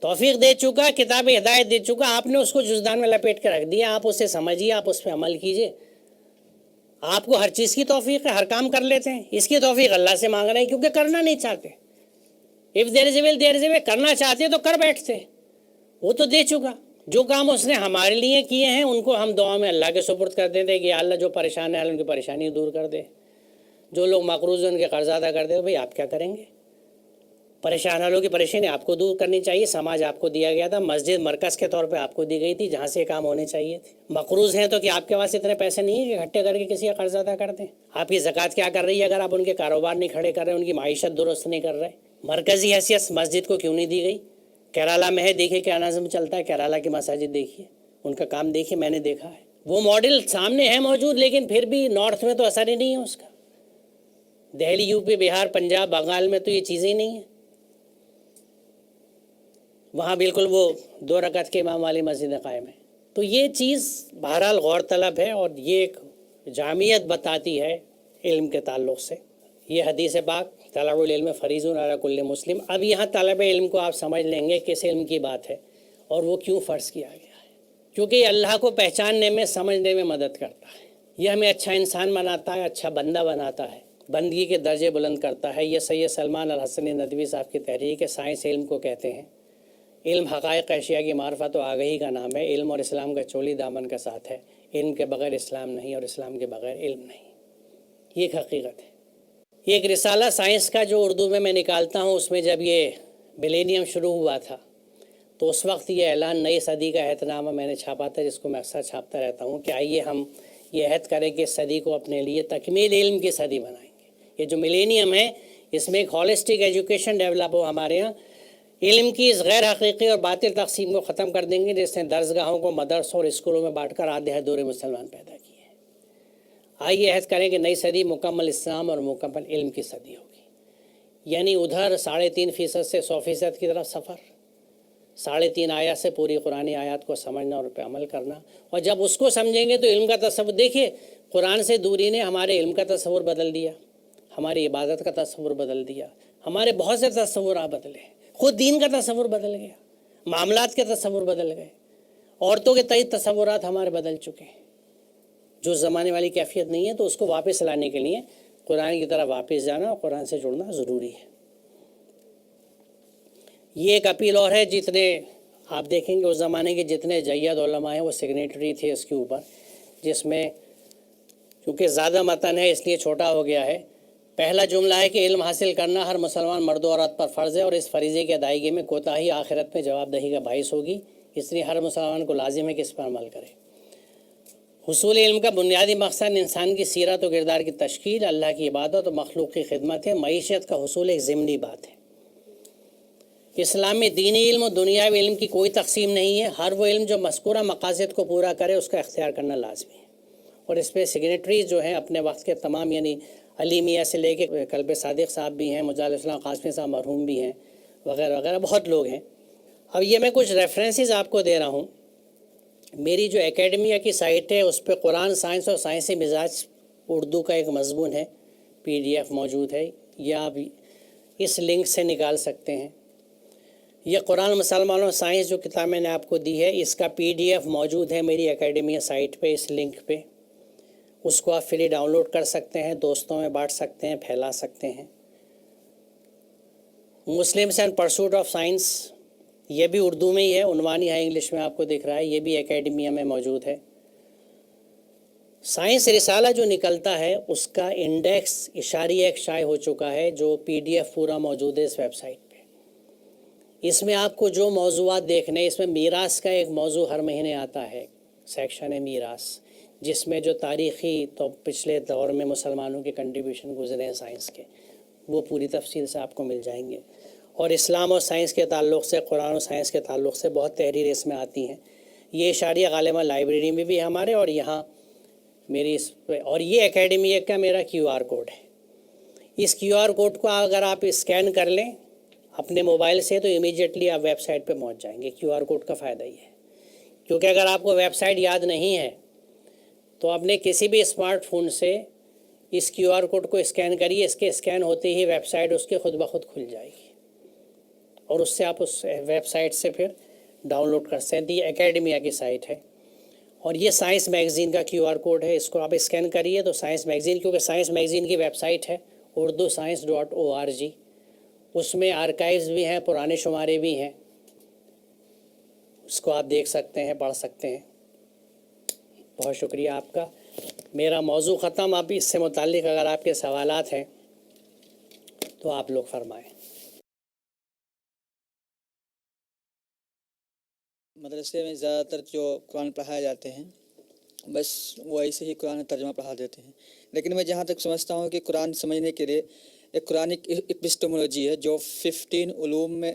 توفیق دے چکا، کتاب ہدایت دے چکا، آپ نے اس کو جزدان میں لپیٹ کے رکھ دیا. آپ اسے سمجھیے، آپ اس پہ عمل کیجیے. آپ کو ہر چیز کی توفیق ہے، ہر کام کر لیتے ہیں. اس کی توفیق اللہ سے مانگ رہے ہیں کیونکہ کرنا نہیں چاہتے. اف دیر از اے ول دیر از اے وے. کرنا چاہتے تو کر بیٹھتے. وہ تو دے چکا. جو کام اس نے ہمارے لیے کیے ہیں ان کو ہم دعا میں اللہ کے سپرد کر دیتے کہ اللہ جو پریشان ہے اللہ ان کی پریشانی دور کر دے. جو لوگ مقروض ہیں ان کے قرض ادا کر دے. بھائی آپ کیا کریں گے؟ پریشان والوں کی پریشانی آپ کو دور کرنی چاہیے. سماج آپ کو دیا گیا تھا، مسجد مرکز کے طور پہ آپ کو دی گئی تھی جہاں سے کام ہونے چاہیے تھے. مقروض ہیں تو کہ آپ کے پاس اتنے پیسے نہیں ہیں کہ اکٹھے کر کے کسی کا قرض ادا کر دیں. آپ کی زکوٰۃ کیا کر رہی ہے اگر آپ ان کے کاروبار نہیں کھڑے کر رہے، ان کی معیشت درست نہیں کر رہے؟ مرکزی حیثیت مسجد کو کیوں نہیں دی گئی؟ کیرالہ میں ہے، دیکھیے کیا نظم چلتا ہے. کیرالہ کی مساجد دیکھیے، ان کا کام دیکھیے، میں نے دیکھا ہے. وہ ماڈل سامنے ہے موجود، لیکن پھر بھی نارتھ میں تو اثر ہی نہیں ہے اس کا. دہلی، یو پی، بہار، پنجاب، بنگال میں تو یہ چیزیں ہی نہیں ہیں. وہاں بالکل وہ 2 رکعت کے امام والی مسجدیں قائم ہیں. تو یہ چیز بہرحال غور طلب ہے، اور یہ ایک جامعیت بتاتی ہے علم کے تعلق سے. یہ حدیث پاک طلب العلم فریض علی کل مسلم. اب یہاں طلب علم کو آپ سمجھ لیں گے کس علم کی بات ہے اور وہ کیوں فرض کیا گیا ہے. کیونکہ یہ اللہ کو پہچاننے میں، سمجھنے میں مدد کرتا ہے. یہ ہمیں اچھا انسان بناتا ہے، اچھا بندہ بناتا ہے، بندگی کے درجے بلند کرتا ہے. یہ سید سلمان الحسن ندوی صاحب کی تحریک ہے. سائنس علم کو کہتے ہیں. علم حقائق اشیاء کی معرفت و آگہی کا نام ہے. علم اور اسلام کا چولی دامن کا ساتھ ہے. علم کے بغیر اسلام نہیں اور اسلام کے بغیر علم نہیں. یہ ایک حقیقت ہے. یہ ایک رسالہ سائنس کا جو اردو میں نکالتا ہوں، اس میں جب یہ ملینیم شروع ہوا تھا تو اس وقت یہ اعلان نئی صدی کا عہد نامہ میں نے چھاپا تھا، جس کو میں اکثر چھاپتا رہتا ہوں کہ آئیے ہم یہ عہد کریں کہ اس صدی کو اپنے لیے تکمیل علم کی صدی بنائیں گے. یہ جو ملینیم ہے اس میں ایک ہولسٹک ایجوکیشن ڈیولپ ہو ہمارے یہاں. علم کی اس غیر حقیقی اور باطل تقسیم کو ختم کر دیں گے جس نے درسگاہوں کو مدرسوں اور اسکولوں میں بانٹ کر آدھے ادھورے مسلمان پیدا کیے ہیں. آئیے عہد کریں کہ نئی صدی مکمل اسلام اور مکمل علم کی صدی ہوگی. یعنی ادھر 3.5% سے 100% کی طرف سفر، 3.5 آیات سے پوری قرآن آیات کو سمجھنا اور پہ عمل کرنا. اور جب اس کو سمجھیں گے تو علم کا تصور، دیکھیے قرآن سے دوری نے ہمارے علم کا تصور بدل دیا، ہماری عبادت کا تصور بدل دیا، ہمارے بہت سے تصورات بدلے. خود دین کا تصور بدل گیا، معاملات کے تصور بدل گئے، عورتوں کے تئیں تصورات ہمارے بدل چکے ہیں. جو زمانے والی کیفیت نہیں ہے تو اس کو واپس لانے کے لیے قرآن کی طرف واپس جانا اور قرآن سے جڑنا ضروری ہے. یہ ایک اپیل اور ہے. جتنے آپ دیکھیں گے اس زمانے کے جتنے جید علماء ہیں وہ سگنیٹری تھے اس کے اوپر، جس میں کیونکہ زیادہ متن ہے اس لیے چھوٹا ہو گیا ہے. پہلا جملہ ہے کہ علم حاصل کرنا ہر مسلمان مرد و عورت پر فرض ہے اور اس فریضے کی ادائیگی میں کوتاہی آخرت میں جواب دہی کا باعث ہوگی، اس لیے ہر مسلمان کو لازم ہے کہ اس پر عمل کرے. حصول علم کا بنیادی مقصد انسان کی سیرت و کردار کی تشکیل، اللہ کی عبادت اور مخلوق کی خدمت ہے. معیشت کا حصول ایک ضمنی بات ہے. اسلام میں دینی علم اور دنیاوی علم کی کوئی تقسیم نہیں ہے. ہر وہ علم جو مذکورہ مقاصد کو پورا کرے اس کا اختیار کرنا لازمی ہے. اور اس پہ سگنیٹریز جو ہیں اپنے وقت کے تمام، یعنی علی میاں سے لے کے قلب صادق صاحب بھی ہیں، مجاہد الاسلام قاسمی صاحب مرحوم بھی ہیں، وغیرہ وغیرہ بہت لوگ ہیں. اب یہ میں کچھ ریفرنسز آپ کو دے رہا ہوں. میری جو اکیڈمیا کی سائٹ ہے اس پہ قرآن سائنس اور سائنسی مزاج اردو کا ایک مضمون ہے، PDF موجود ہے، یا آپ اس لنک سے نکال سکتے ہیں. یہ قرآن مسلمانوں سائنس جو کتاب میں نے آپ کو دی ہے اس کا PDF موجود ہے میری اکیڈمیا سائٹ پہ، اس لنک پہ. اس کو آپ فری ڈاؤن لوڈ کر سکتے ہیں، دوستوں میں بانٹ سکتے ہیں، پھیلا سکتے ہیں. Muslims and pursuit of science, یہ بھی اردو میں ہی ہے، عنوان ہی ہے انگلش میں آپ کو دکھ رہا ہے، یہ بھی اکیڈمیا میں موجود ہے. سائنس رسالہ جو نکلتا ہے اس کا انڈیکس اشاریہ ایک شائع ہو چکا ہے، جو PDF پورا موجود ہے اس ویب سائٹ پہ. اس میں آپ کو جو موضوعات دیکھنے، اس میں میراث کا ایک موضوع ہر مہینے آتا ہے، سیکشن ہے میراث، جس میں جو تاریخی تو پچھلے دور میں مسلمانوں کے کنٹریبیوشن گزرے ہیں سائنس کے، وہ پوری تفصیل سے آپ کو مل جائیں گے. اور اسلام اور سائنس کے تعلق سے، قرآن اور سائنس کے تعلق سے بہت تحریریں اس میں آتی ہیں. یہ اشاریہ غالباً لائبریری میں بھی ہے ہمارے، اور یہاں میری اس پہ، اور یہ اکیڈمی کا میرا QR کوڈ ہے. اس QR کوڈ کو اگر آپ اسکین کر لیں اپنے موبائل سے تو امیجیٹلی آپ ویب سائٹ پہ پہنچ جائیں گے. QR کوڈ کا فائدہ یہ ہے، کیونکہ اگر آپ کو ویب سائٹ یاد نہیں ہے تو اپنے کسی بھی اسمارٹ فون سے اس QR کوڈ کو اسکین کریے. اس کے اسکین ہوتے ہی ویب سائٹ اس کے خود بخود کھل جائے گی اور اس سے آپ اس ویب سائٹ سے پھر ڈاؤن لوڈ کر سکتے ہیں. یہ اکیڈمیا کی سائٹ ہے اور یہ سائنس میگزین کا QR کوڈ ہے. اس کو آپ اسکین کریے تو سائنس میگزین، کیونکہ سائنس میگزین کی ویب سائٹ ہے urduscience.org. اس میں آرکائیوز بھی ہیں، پرانے شمارے بھی ہیں، اس کو آپ دیکھ سکتے ہیں، پڑھ سکتے ہیں. بہت شکریہ آپ کا. میرا موضوع ختم. اب اس سے متعلق اگر آپ کے سوالات ہیں تو آپ لوگ فرمائیں. مدرسے میں زیادہ تر جو قرآن پڑھائے جاتے ہیں بس وہ ایسے ہی قرآن ترجمہ پڑھا دیتے ہیں، لیکن میں جہاں تک سمجھتا ہوں کہ قرآن سمجھنے کے لیے ایک قرآنک اپسٹمولوجی ہے جو 15 علوم میں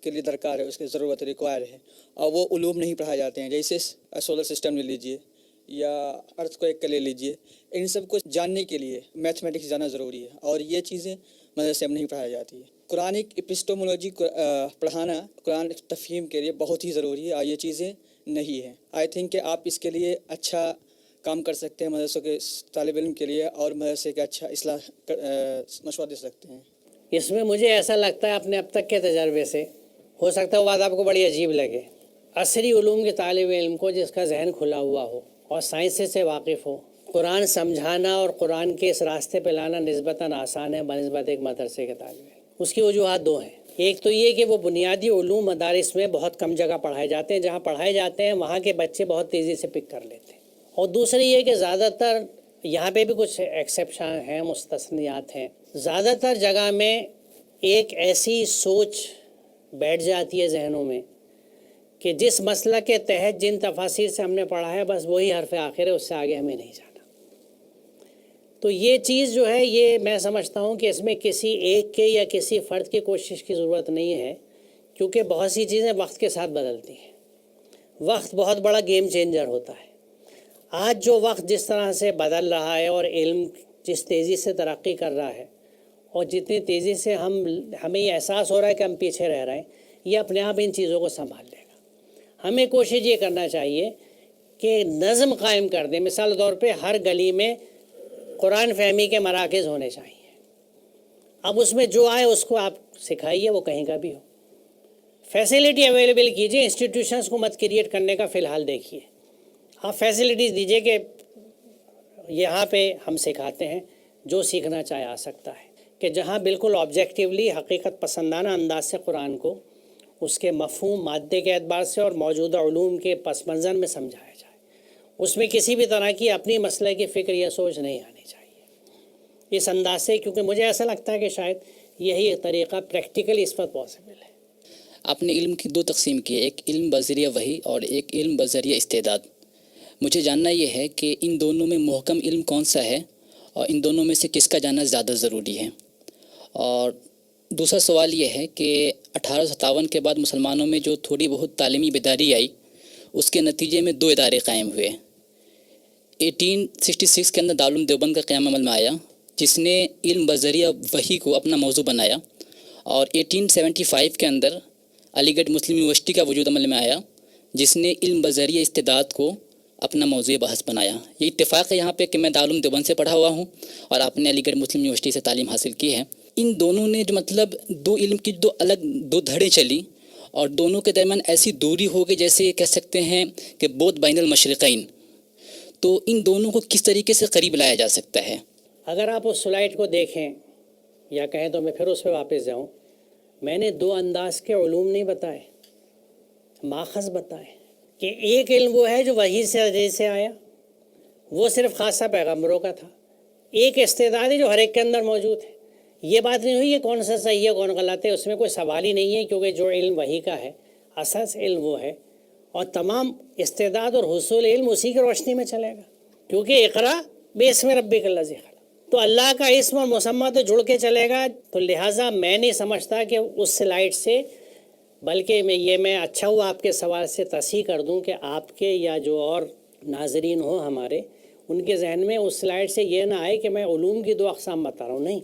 کے لیے درکار ہے، اس کی ضرورت ریکوائر ہے، اور وہ علوم نہیں پڑھائے جاتے ہیں. جیسے سولر سسٹم لے لیجئے یا ارتھ کو ایک لے لیجئے، ان سب کو جاننے کے لیے میتھمیٹکس جانا ضروری ہے، اور یہ چیزیں مدرسے میں نہیں پڑھائی جاتی ہے. قرآنک اپسٹمولوجی پڑھانا قرآن تفہیم کے لیے بہت ہی ضروری ہے، اور یہ چیزیں نہیں ہیں. آئی تھنک کہ آپ اس کے لیے اچھا کام کر سکتے ہیں مدرسوں کے طالب علم کے لیے، اور مدرسے کا اچھا اصلاح مشورہ دے سکتے ہیں. اس میں مجھے ایسا لگتا ہے اپنے اب تک کے تجربے سے، ہو سکتا ہے وہ بات آپ کو بڑی عجیب لگے، عصری علوم کے طالب علم کو جس کا ذہن کھلا ہوا ہو اور سائنس سے واقف ہو، قرآن سمجھانا اور قرآن کے اس راستے پہ لانا نسبتاً آسان ہے بنسبت ایک مدرسے کے طالب علم. اس کی وجوہات دو ہیں. ایک تو یہ کہ وہ بنیادی علوم مدارس میں بہت کم جگہ پڑھائے جاتے ہیں، جہاں پڑھائے جاتے ہیں وہاں کے بچے بہت تیزی سے پک کر لیتے ہیں. اور دوسری یہ کہ زیادہ تر، یہاں پہ بھی کچھ ایکسیپشن ہیں، مستثنیات ہیں، زیادہ تر جگہ میں ایک ایسی سوچ بیٹھ جاتی ہے ذہنوں میں کہ جس مسئلہ کے تحت جن تفاسیر سے ہم نے پڑھا ہے بس وہی حرف آخر ہے، اس سے آگے ہمیں نہیں جانا. تو یہ چیز جو ہے، یہ میں سمجھتا ہوں کہ اس میں کسی ایک کے یا کسی فرد کی کوشش کی ضرورت نہیں ہے، کیونکہ بہت سی چیزیں وقت کے ساتھ بدلتی ہیں. وقت بہت بڑا گیم چینجر ہوتا ہے. آج جو وقت جس طرح سے بدل رہا ہے اور علم جس تیزی سے ترقی کر رہا ہے، اور جتنی تیزی سے ہمیں یہ احساس ہو رہا ہے کہ ہم پیچھے رہ رہے ہیں، یہ اپنے آپ ان چیزوں کو سنبھال لے گا. ہمیں کوشش یہ کرنا چاہیے کہ نظم قائم کر دیں. مثال طور پہ ہر گلی میں قرآن فہمی کے مراکز ہونے چاہیے. اب اس میں جو آئے اس کو آپ سکھائیے، وہ کہیں کا بھی ہو. فیسلٹی اویلیبل کیجیے، انسٹیٹیوشنس کو مت کریٹ کرنے کا فی الحال دیکھیے. آپ فیسلٹیز دیجیے کہ یہاں پہ ہم سکھاتے ہیں، جو سیکھنا چاہے آ سکتا ہے. کہ جہاں بالکل آبجیکٹیولی حقیقت پسندانہ انداز سے قرآن کو اس کے مفہوم مادے کے اعتبار سے اور موجودہ علوم کے پس منظر میں سمجھایا جائے، اس میں کسی بھی طرح کی اپنی مسئلے کی فکر یا سوچ نہیں آنی چاہیے اس انداز سے. کیونکہ مجھے ایسا لگتا ہے کہ شاید یہی ایک طریقہ پریکٹیکلی اس پر پاسبل ہے. آپ نے علم کی دو تقسیم کی، ایک علم بذریعہ وحی اور ایک علم بذریعہ استعداد. مجھے جاننا یہ ہے کہ ان دونوں میں محکم علم کون سا ہے، اور ان دونوں میں سے کس کا جاننا زیادہ ضروری ہے. اور دوسرا سوال یہ ہے کہ 1857 کے بعد مسلمانوں میں جو تھوڑی بہت تعلیمی بیداری آئی، اس کے نتیجے میں دو ادارے قائم ہوئے. 1866 کے اندر دارالعلوم دیوبند کا قیام عمل میں آیا، جس نے علم بذریعہ وحی کو اپنا موضوع بنایا. اور 1875 کے اندر علی گڑھ مسلم یونیورسٹی کا وجود عمل میں آیا، جس نے علم بذریعہ استعداد کو اپنا موضوع بحث بنایا. یہ اتفاق ہے یہاں پہ کہ میں دارالعلوم دیوبند سے پڑھا ہوا ہوں اور آپ نے علی گڑھ مسلم یونیورسٹی سے تعلیم حاصل کی ہے. ان دونوں نے جو مطلب دو علم کی دو الگ دو دھڑیں چلی، اور دونوں کے درمیان ایسی دوری ہو گئی جیسے کہہ سکتے ہیں کہ بودھ بین المشرقین. تو ان دونوں کو کس طریقے سے قریب لایا جا سکتا ہے؟ اگر آپ اس سلائڈ کو دیکھیں یا کہیں تو میں پھر اس پہ واپس جاؤں. میں نے دو انداز کے علوم نہیں بتائے، ماخذ بتائے. کہ ایک علم وہ ہے جو وحی سے آیا، وہ صرف خاصہ پیغمبروں کا تھا. ایک استعداد ہے جو ہر ایک کے اندر موجود ہے. یہ بات نہیں ہوئی کہ کون سا صحیح ہے کون غلط ہے، اس میں کوئی سوال ہی نہیں ہے، کیونکہ جو علم وحی کا ہے اساس علم وہ ہے، اور تمام استعداد اور حصول علم اسی کی روشنی میں چلے گا. کیونکہ اقرا باسم ربک الذی خلق، تو اللہ کا اسم اور مسمہ تو جڑ کے چلے گا. تو لہٰذا میں نہیں سمجھتا کہ اس سلائڈ سے، بلکہ میں اچھا ہوا آپ کے سوال سے تصحیح کر دوں کہ آپ کے یا جو اور ناظرین ہوں ہمارے، ان کے ذہن میں اس سلائڈ سے یہ نہ آئے کہ میں علوم کی دو اقسام بتا رہا ہوں. نہیں،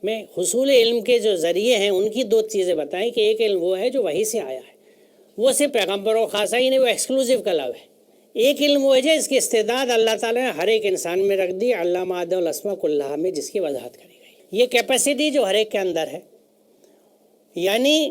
میں حصول علم کے جو ذریعے ہیں ان کی دو چیزیں بتائیں. کہ ایک علم وہ ہے جو وحی سے آیا ہے، وہ صرف پیغمبروں خاصہ ہی نہیں، وہ ایکسکلوسیو کا لو ہے. ایک علم وہ ہے اس کی استعداد اللہ تعالیٰ نے ہر ایک انسان میں رکھ دی، علامہ آدم الاسماء کلھا میں جس کی وضاحت کری گئی. یہ کیپیسٹی جو ہر ایک کے اندر ہے، یعنی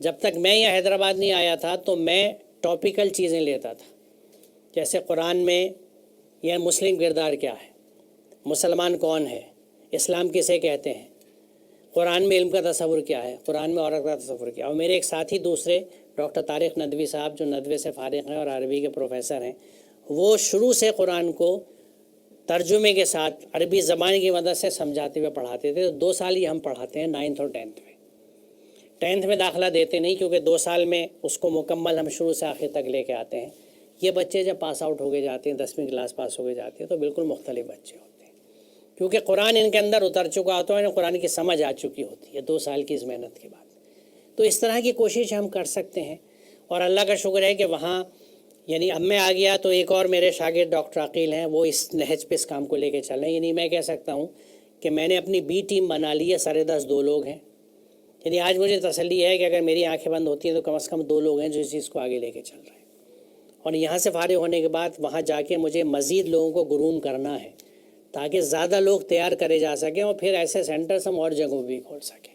جب تک میں یہاں حیدرآباد نہیں آیا تھا تو میں ٹاپیکل چیزیں لیتا تھا، جیسے قرآن میں یہ مسلم کردار کیا ہے، مسلمان کون ہے، اسلام کسے کہتے ہیں، قرآن میں علم کا تصور کیا ہے، قرآن میں عورت کا تصور کیا ہے. اور میرے ایک ساتھی دوسرے ڈاکٹر طارق ندوی صاحب جو ندوے سے فارغ ہیں اور عربی کے پروفیسر ہیں، وہ شروع سے قرآن کو ترجمے کے ساتھ عربی زبان کی مدد سے سمجھاتے ہوئے پڑھاتے تھے. 2 سال ہی ہم پڑھاتے ہیں، 9th اور 10th میں. 10th میں داخلہ دیتے نہیں کیونکہ 2 سال میں اس کو مکمل ہم شروع سے آخر تک لے کے آتے ہیں. یہ بچے جب پاس آؤٹ ہو کے جاتے ہیں، 10ویں کلاس پاس ہو کے جاتے ہیں، تو بالکل مختلف بچے ہوتے ہیں کیونکہ قرآن ان کے اندر اتر چکا ہوتا ہے، انہیں قرآن کی سمجھ آ چکی ہوتی ہے 2 سال کی اس محنت کے بعد. تو اس طرح کی کوشش ہم کر سکتے ہیں. اور اللہ کا شکر ہے کہ وہاں یعنی اب میں آ گیا تو ایک اور میرے شاگرد ڈاکٹر عقیل ہیں، وہ اس نہج پہ اس کام کو لے کے چل رہے ہیں. یعنی میں کہہ سکتا ہوں کہ میں نے اپنی بی ٹیم بنا لی ہے، 10.5 2 لوگ ہیں. یعنی آج مجھے تسلی ہے کہ اگر میری آنکھیں بند ہوتی ہیں تو کم از کم 2 لوگ ہیں جو اس چیز کو آگے لے کے چل رہے ہیں. اور یہاں سے فارغ ہونے کے بعد وہاں جا کے مجھے مزید لوگوں کو گروم کرنا ہے تاکہ زیادہ لوگ تیار کرے جا سکیں اور پھر ایسے سینٹرز ہم اور جگہوں بھی کھول سکیں.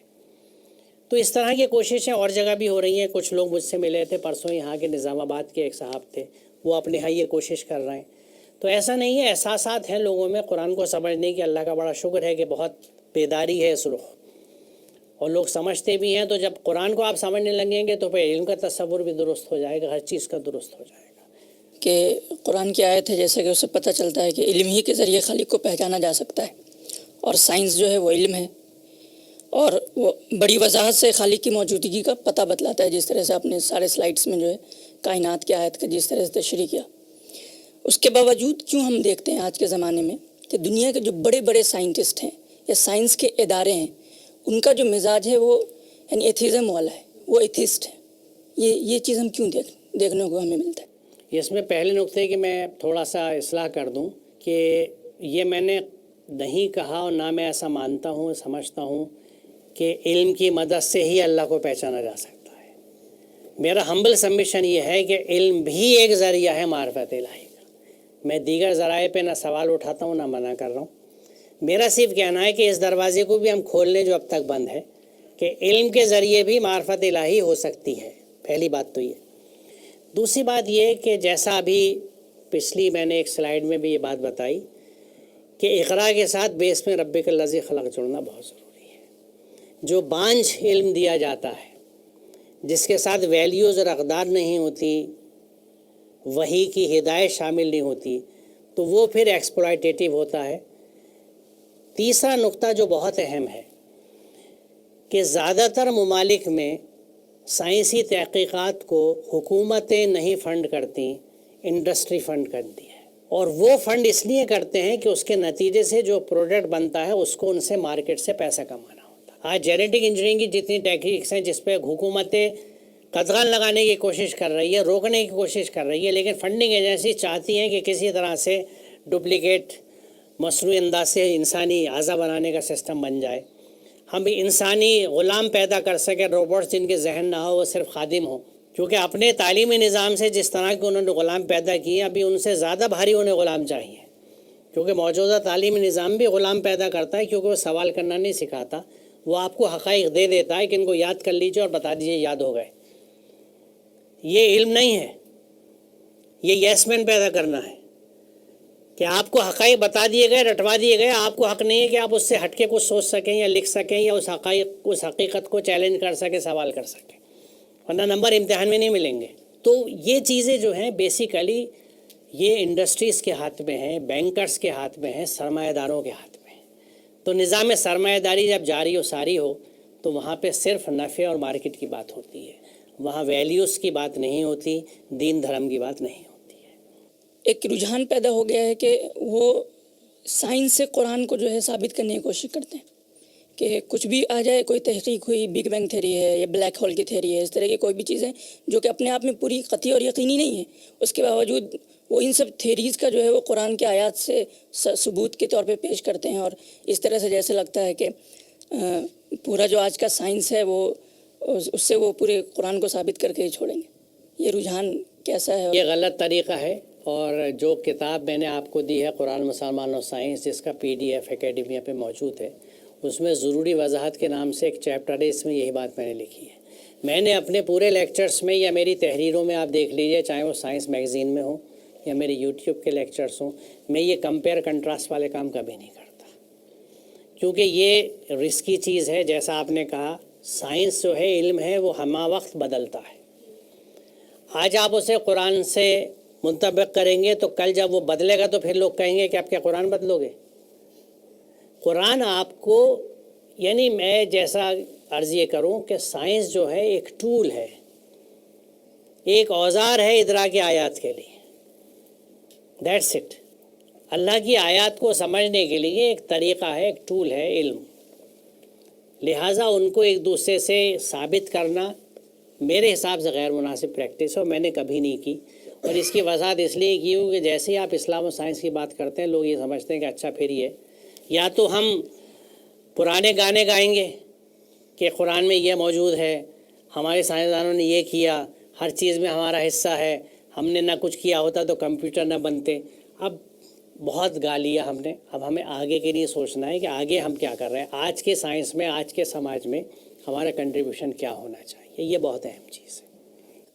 تو اس طرح کی کوششیں اور جگہ بھی ہو رہی ہیں. کچھ لوگ مجھ سے ملے تھے پرسوں، یہاں کے نظام آباد کے ایک صاحب تھے، وہ اپنے یہاں یہ کوشش کر رہے ہیں. تو ایسا نہیں ہے، احساسات ہیں لوگوں میں قرآن کو سمجھنے کی. اللہ کا بڑا شکر ہے کہ بہت بیداری ہے اس رخ اور لوگ سمجھتے بھی ہیں. تو جب قرآن کو آپ سمجھنے لگیں گے تو پھر علم کا تصور بھی درست ہو جائے گا، ہر چیز کا درست ہو جائے گا. کہ قرآن کی آیت ہے جیسے کہ اسے پتہ چلتا ہے کہ علم ہی کے ذریعے خالق کو پہچانا جا سکتا ہے، اور سائنس جو ہے وہ علم ہے، اور وہ بڑی وضاحت سے خالق کی موجودگی کا پتہ بتلاتا ہے. جس طرح سے اپنے سارے سلائڈس میں جو ہے کائنات کی آیت کا جس طرح سے تشریح کیا، اس کے باوجود کیوں ہم دیکھتے ہیں آج کے زمانے میں کہ دنیا کے جو بڑے بڑے سائنٹسٹ ہیں یا سائنس کے ادارے ہیں، ان کا جو مزاج ہے وہ یعنی ایتھیزم والا ہے، وہ ایتھیسٹ ہے. یہ چیز ہم کیوں دیکھنے کو ہمیں ملتا ہے؟ اس میں پہلے نقطے کہ میں تھوڑا سا اصلاح کر دوں کہ یہ میں نے نہیں کہا اور نہ میں ایسا مانتا ہوں سمجھتا ہوں کہ علم کی مدد سے ہی اللہ کو پہچانا جا سکتا ہے. میرا ہمبل سبمیشن یہ ہے کہ علم بھی ایک ذریعہ ہے معرفت الہی کا. میں دیگر ذرائع پہ نہ سوال اٹھاتا ہوں نہ منع کر رہا ہوں. میرا صرف کہنا ہے کہ اس دروازے کو بھی ہم کھول لیں جو اب تک بند ہے، کہ علم کے ذریعے بھی معرفت الہی ہو سکتی ہے. پہلی بات تو یہ. دوسری بات یہ کہ جیسا ابھی پچھلی میں نے ایک سلائیڈ میں بھی یہ بات بتائی کہ اقرا کے ساتھ بیس میں ربک الذی خلق جڑنا بہت ضروری ہے. جو بانجھ علم دیا جاتا ہے، جس کے ساتھ ویلیوز اور اقدار نہیں ہوتی، وحی کی ہدایت شامل نہیں ہوتی، تو وہ پھر ایکسپلائٹیٹیو ہوتا ہے. تیسرا نقطہ جو بہت اہم ہے کہ زیادہ تر ممالک میں سائنسی تحقیقات کو حکومتیں نہیں فنڈ کرتی، انڈسٹری فنڈ کرتی ہے. اور وہ فنڈ اس لیے کرتے ہیں کہ اس کے نتیجے سے جو پروڈکٹ بنتا ہے اس کو ان سے مارکیٹ سے پیسہ کمانا ہوتا ہے. آج جینیٹک انجینئرنگ کی جتنی ٹیکنیکس ہیں جس پہ حکومتیں قدغن لگانے کی کوشش کر رہی ہے، روکنے کی کوشش کر رہی ہے، لیکن فنڈنگ ایجنسی چاہتی ہیں کہ کسی طرح سے ڈپلیکیٹ مصنوعی انداز سے انسانی اعضا بنانے کا سسٹم بن جائے، ہم انسانی غلام پیدا کر سکیں، روبوٹس جن کے ذہن نہ ہو، وہ صرف خادم ہو. کیونکہ اپنے تعلیمی نظام سے جس طرح کے انہوں نے غلام پیدا کیے، ابھی ان سے زیادہ بھاری انہیں غلام چاہیے. کیونکہ موجودہ تعلیمی نظام بھی غلام پیدا کرتا ہے، کیونکہ وہ سوال کرنا نہیں سکھاتا. وہ آپ کو حقائق دے دیتا ہے کہ ان کو یاد کر لیجیے اور بتا دیجیے یاد ہو گئے. یہ علم نہیں ہے، یہ یس مین پیدا کرنا ہے کہ آپ کو حقائق بتا دیے گئے، رٹوا دیے گئے. آپ کو حق نہیں ہے کہ آپ اس سے ہٹ کے کچھ سوچ سکیں یا لکھ سکیں یا اس حقیقت کو چیلنج کر سکیں، سوال کر سکیں، ورنہ نمبر امتحان میں نہیں ملیں گے. تو یہ چیزیں جو ہیں بیسیکلی یہ انڈسٹریز کے ہاتھ میں ہیں، بینکرز کے ہاتھ میں ہیں، سرمایہ داروں کے ہاتھ میں ہیں. تو نظام سرمایہ داری جب جاری و ساری ہو تو وہاں پہ صرف نفع اور مارکیٹ کی بات ہوتی ہے، وہاں ویلیوز کی بات نہیں ہوتی، دین دھرم کی بات نہیں ہوتی. ایک رجحان پیدا ہو گیا ہے کہ وہ سائنس سے قرآن کو جو ہے ثابت کرنے کی کوشش کرتے ہیں کہ کچھ بھی آ جائے، کوئی تحقیق ہوئی، بگ بینگ تھیوری ہے یا بلیک ہول کی تھیوری ہے، اس طرح کی کوئی بھی چیزیں جو کہ اپنے آپ میں پوری قطعی اور یقینی نہیں ہے، اس کے باوجود وہ ان سب تھیوریز کا جو ہے وہ قرآن کے آیات سے ثبوت کے طور پہ پیش کرتے ہیں. اور اس طرح سے جیسے لگتا ہے کہ پورا جو آج کا سائنس ہے وہ اس سے وہ پورے قرآن کو ثابت کر کے ہی چھوڑیں گے. یہ رجحان کیسا ہے؟ یہ غلط طریقہ ہے. اور جو کتاب میں نے آپ کو دی ہے قرآن مسلمان اور سائنس، جس کا PDF اکیڈمیا پہ موجود ہے، اس میں ضروری وضاحت کے نام سے ایک چیپٹر ہے، اس میں یہی بات میں نے لکھی ہے. میں نے اپنے پورے لیکچرز میں یا میری تحریروں میں آپ دیکھ لیجئے، چاہے وہ سائنس میگزین میں ہوں یا میرے یوٹیوب کے لیکچرز ہوں، میں یہ کمپیئر کنٹراسٹ والے کام کبھی نہیں کرتا، کیونکہ یہ رسکی چیز ہے. جیسا آپ نے کہا، سائنس جو ہے، علم ہے، وہ ہمہ وقت بدلتا ہے. آج آپ اسے قرآن سے منطبق کریں گے تو کل جب وہ بدلے گا تو پھر لوگ کہیں گے کہ آپ کیا قرآن بدلو گے؟ قرآن آپ کو، یعنی میں جیسا عرض یہ کروں کہ سائنس جو ہے ایک ٹول ہے، ایک اوزار ہے ادراک آیات کے لیے. That's it. اللہ کی آیات کو سمجھنے کے لیے ایک طریقہ ہے، ایک ٹول ہے علم. لہٰذا ان کو ایک دوسرے سے ثابت کرنا میرے حساب سے غیر مناسب پریکٹس ہے، میں نے کبھی نہیں کی. اور اس کی وضاحت اس لیے کی ہوں کہ جیسے ہی آپ اسلام و سائنس کی بات کرتے ہیں، لوگ یہ سمجھتے ہیں کہ اچھا پھر یہ یا تو ہم پرانے گانے گائیں گے کہ قرآن میں یہ موجود ہے، ہمارے سائنسدانوں نے یہ کیا، ہر چیز میں ہمارا حصہ ہے، ہم نے نہ کچھ کیا ہوتا تو کمپیوٹر نہ بنتے. اب بہت گا لیا ہم نے، اب ہمیں آگے کے لیے سوچنا ہے کہ آگے ہم کیا کر رہے ہیں. آج کے سائنس میں، آج کے سماج میں ہمارا کنٹریبیوشن کیا ہونا چاہیے، یہ بہت اہم چیز ہے.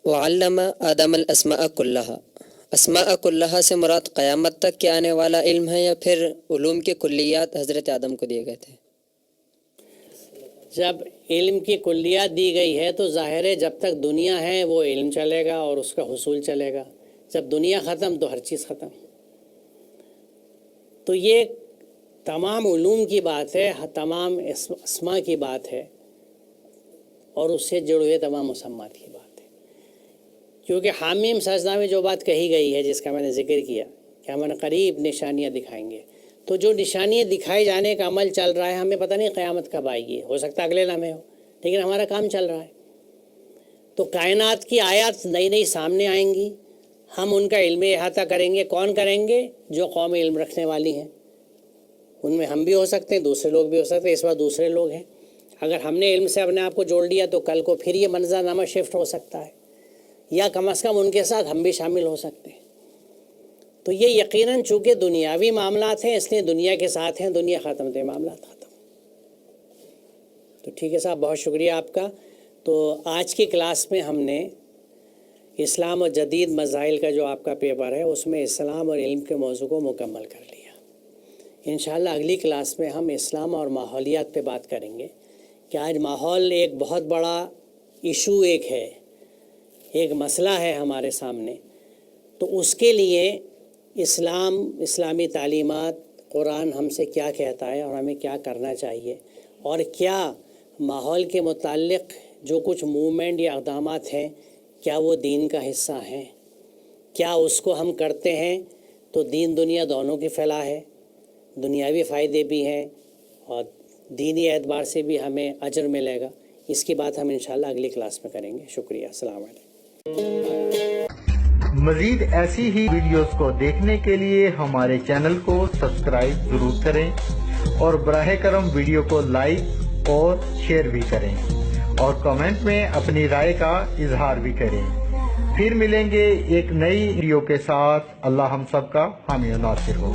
وعلم آدم الاسماء کلہا. اسماء کلہا سے مراد قیامت تک کے آنے والا علم ہے یا پھر علوم کے کلیات حضرت آدم کو دیے گئے تھے؟ جب علم کی کلیات دی گئی ہے تو ظاہر ہے جب تک دنیا ہے وہ علم چلے گا اور اس کا حصول چلے گا. جب دنیا ختم تو ہر چیز ختم. تو یہ تمام علوم کی بات ہے، تمام اسماء کی بات ہے، اور اس سے جڑے ہوئے تمام مسمات کی بات ہے. کیونکہ حامیم سجدہ میں جو بات کہی گئی ہے، جس کا میں نے ذکر کیا کہ ہم قریب نشانیاں دکھائیں گے، تو جو نشانیاں دکھائے جانے کا عمل چل رہا ہے، ہمیں پتہ نہیں قیامت کب آئے گی، ہو سکتا ہے اگلے لمحے ہو، لیکن ہمارا کام چل رہا ہے. تو کائنات کی آیات نئی نئی سامنے آئیں گی، ہم ان کا علم احاطہ کریں گے. کون کریں گے؟ جو قوم علم رکھنے والی ہیں. ان میں ہم بھی ہو سکتے ہیں، دوسرے لوگ بھی ہو سکتے ہیں. اس بار دوسرے لوگ ہیں. اگر ہم نے علم سے اپنے آپ کو جوڑ لیا تو کل کو پھر یہ منظر نامہ شفٹ ہو سکتا ہے، یا کم از کم ان کے ساتھ ہم بھی شامل ہو سکتے ہیں. تو یہ یقیناً چونکہ دنیاوی معاملات ہیں، اس لیے دنیا کے ساتھ ہیں. دنیا ختم تو معاملات ختم. تو ٹھیک ہے صاحب، بہت شکریہ آپ کا. تو آج کی کلاس میں ہم نے اسلام اور جدید مسائل کا جو آپ کا پیپر ہے، اس میں اسلام اور علم کے موضوع کو مکمل کر لیا. انشاءاللہ اگلی کلاس میں ہم اسلام اور ماحولیات پہ بات کریں گے کہ آج ماحول ایک بہت بڑا ایشو ایک ہے، ایک مسئلہ ہے ہمارے سامنے. تو اس کے لیے اسلامی تعلیمات، قرآن ہم سے کیا کہتا ہے اور ہمیں کیا کرنا چاہیے، اور کیا ماحول کے متعلق جو کچھ موومنٹ یا اقدامات ہیں، کیا وہ دین کا حصہ ہیں؟ کیا اس کو ہم کرتے ہیں تو دین دنیا دونوں کی فلاح ہے، دنیاوی فائدے بھی ہیں اور دینی اعتبار سے بھی ہمیں اجر ملے گا. اس کی بات ہم انشاءاللہ اگلی کلاس میں کریں گے. شکریہ. السلام علیکم. مزید ایسی ہی ویڈیوز کو دیکھنے کے لیے ہمارے چینل کو سبسکرائب ضرور کریں اور براہ کرم ویڈیو کو لائک اور شیئر بھی کریں اور کمنٹ میں اپنی رائے کا اظہار بھی کریں. پھر ملیں گے ایک نئی ویڈیو کے ساتھ. اللہ ہم سب کا حامی و ناصر ہو.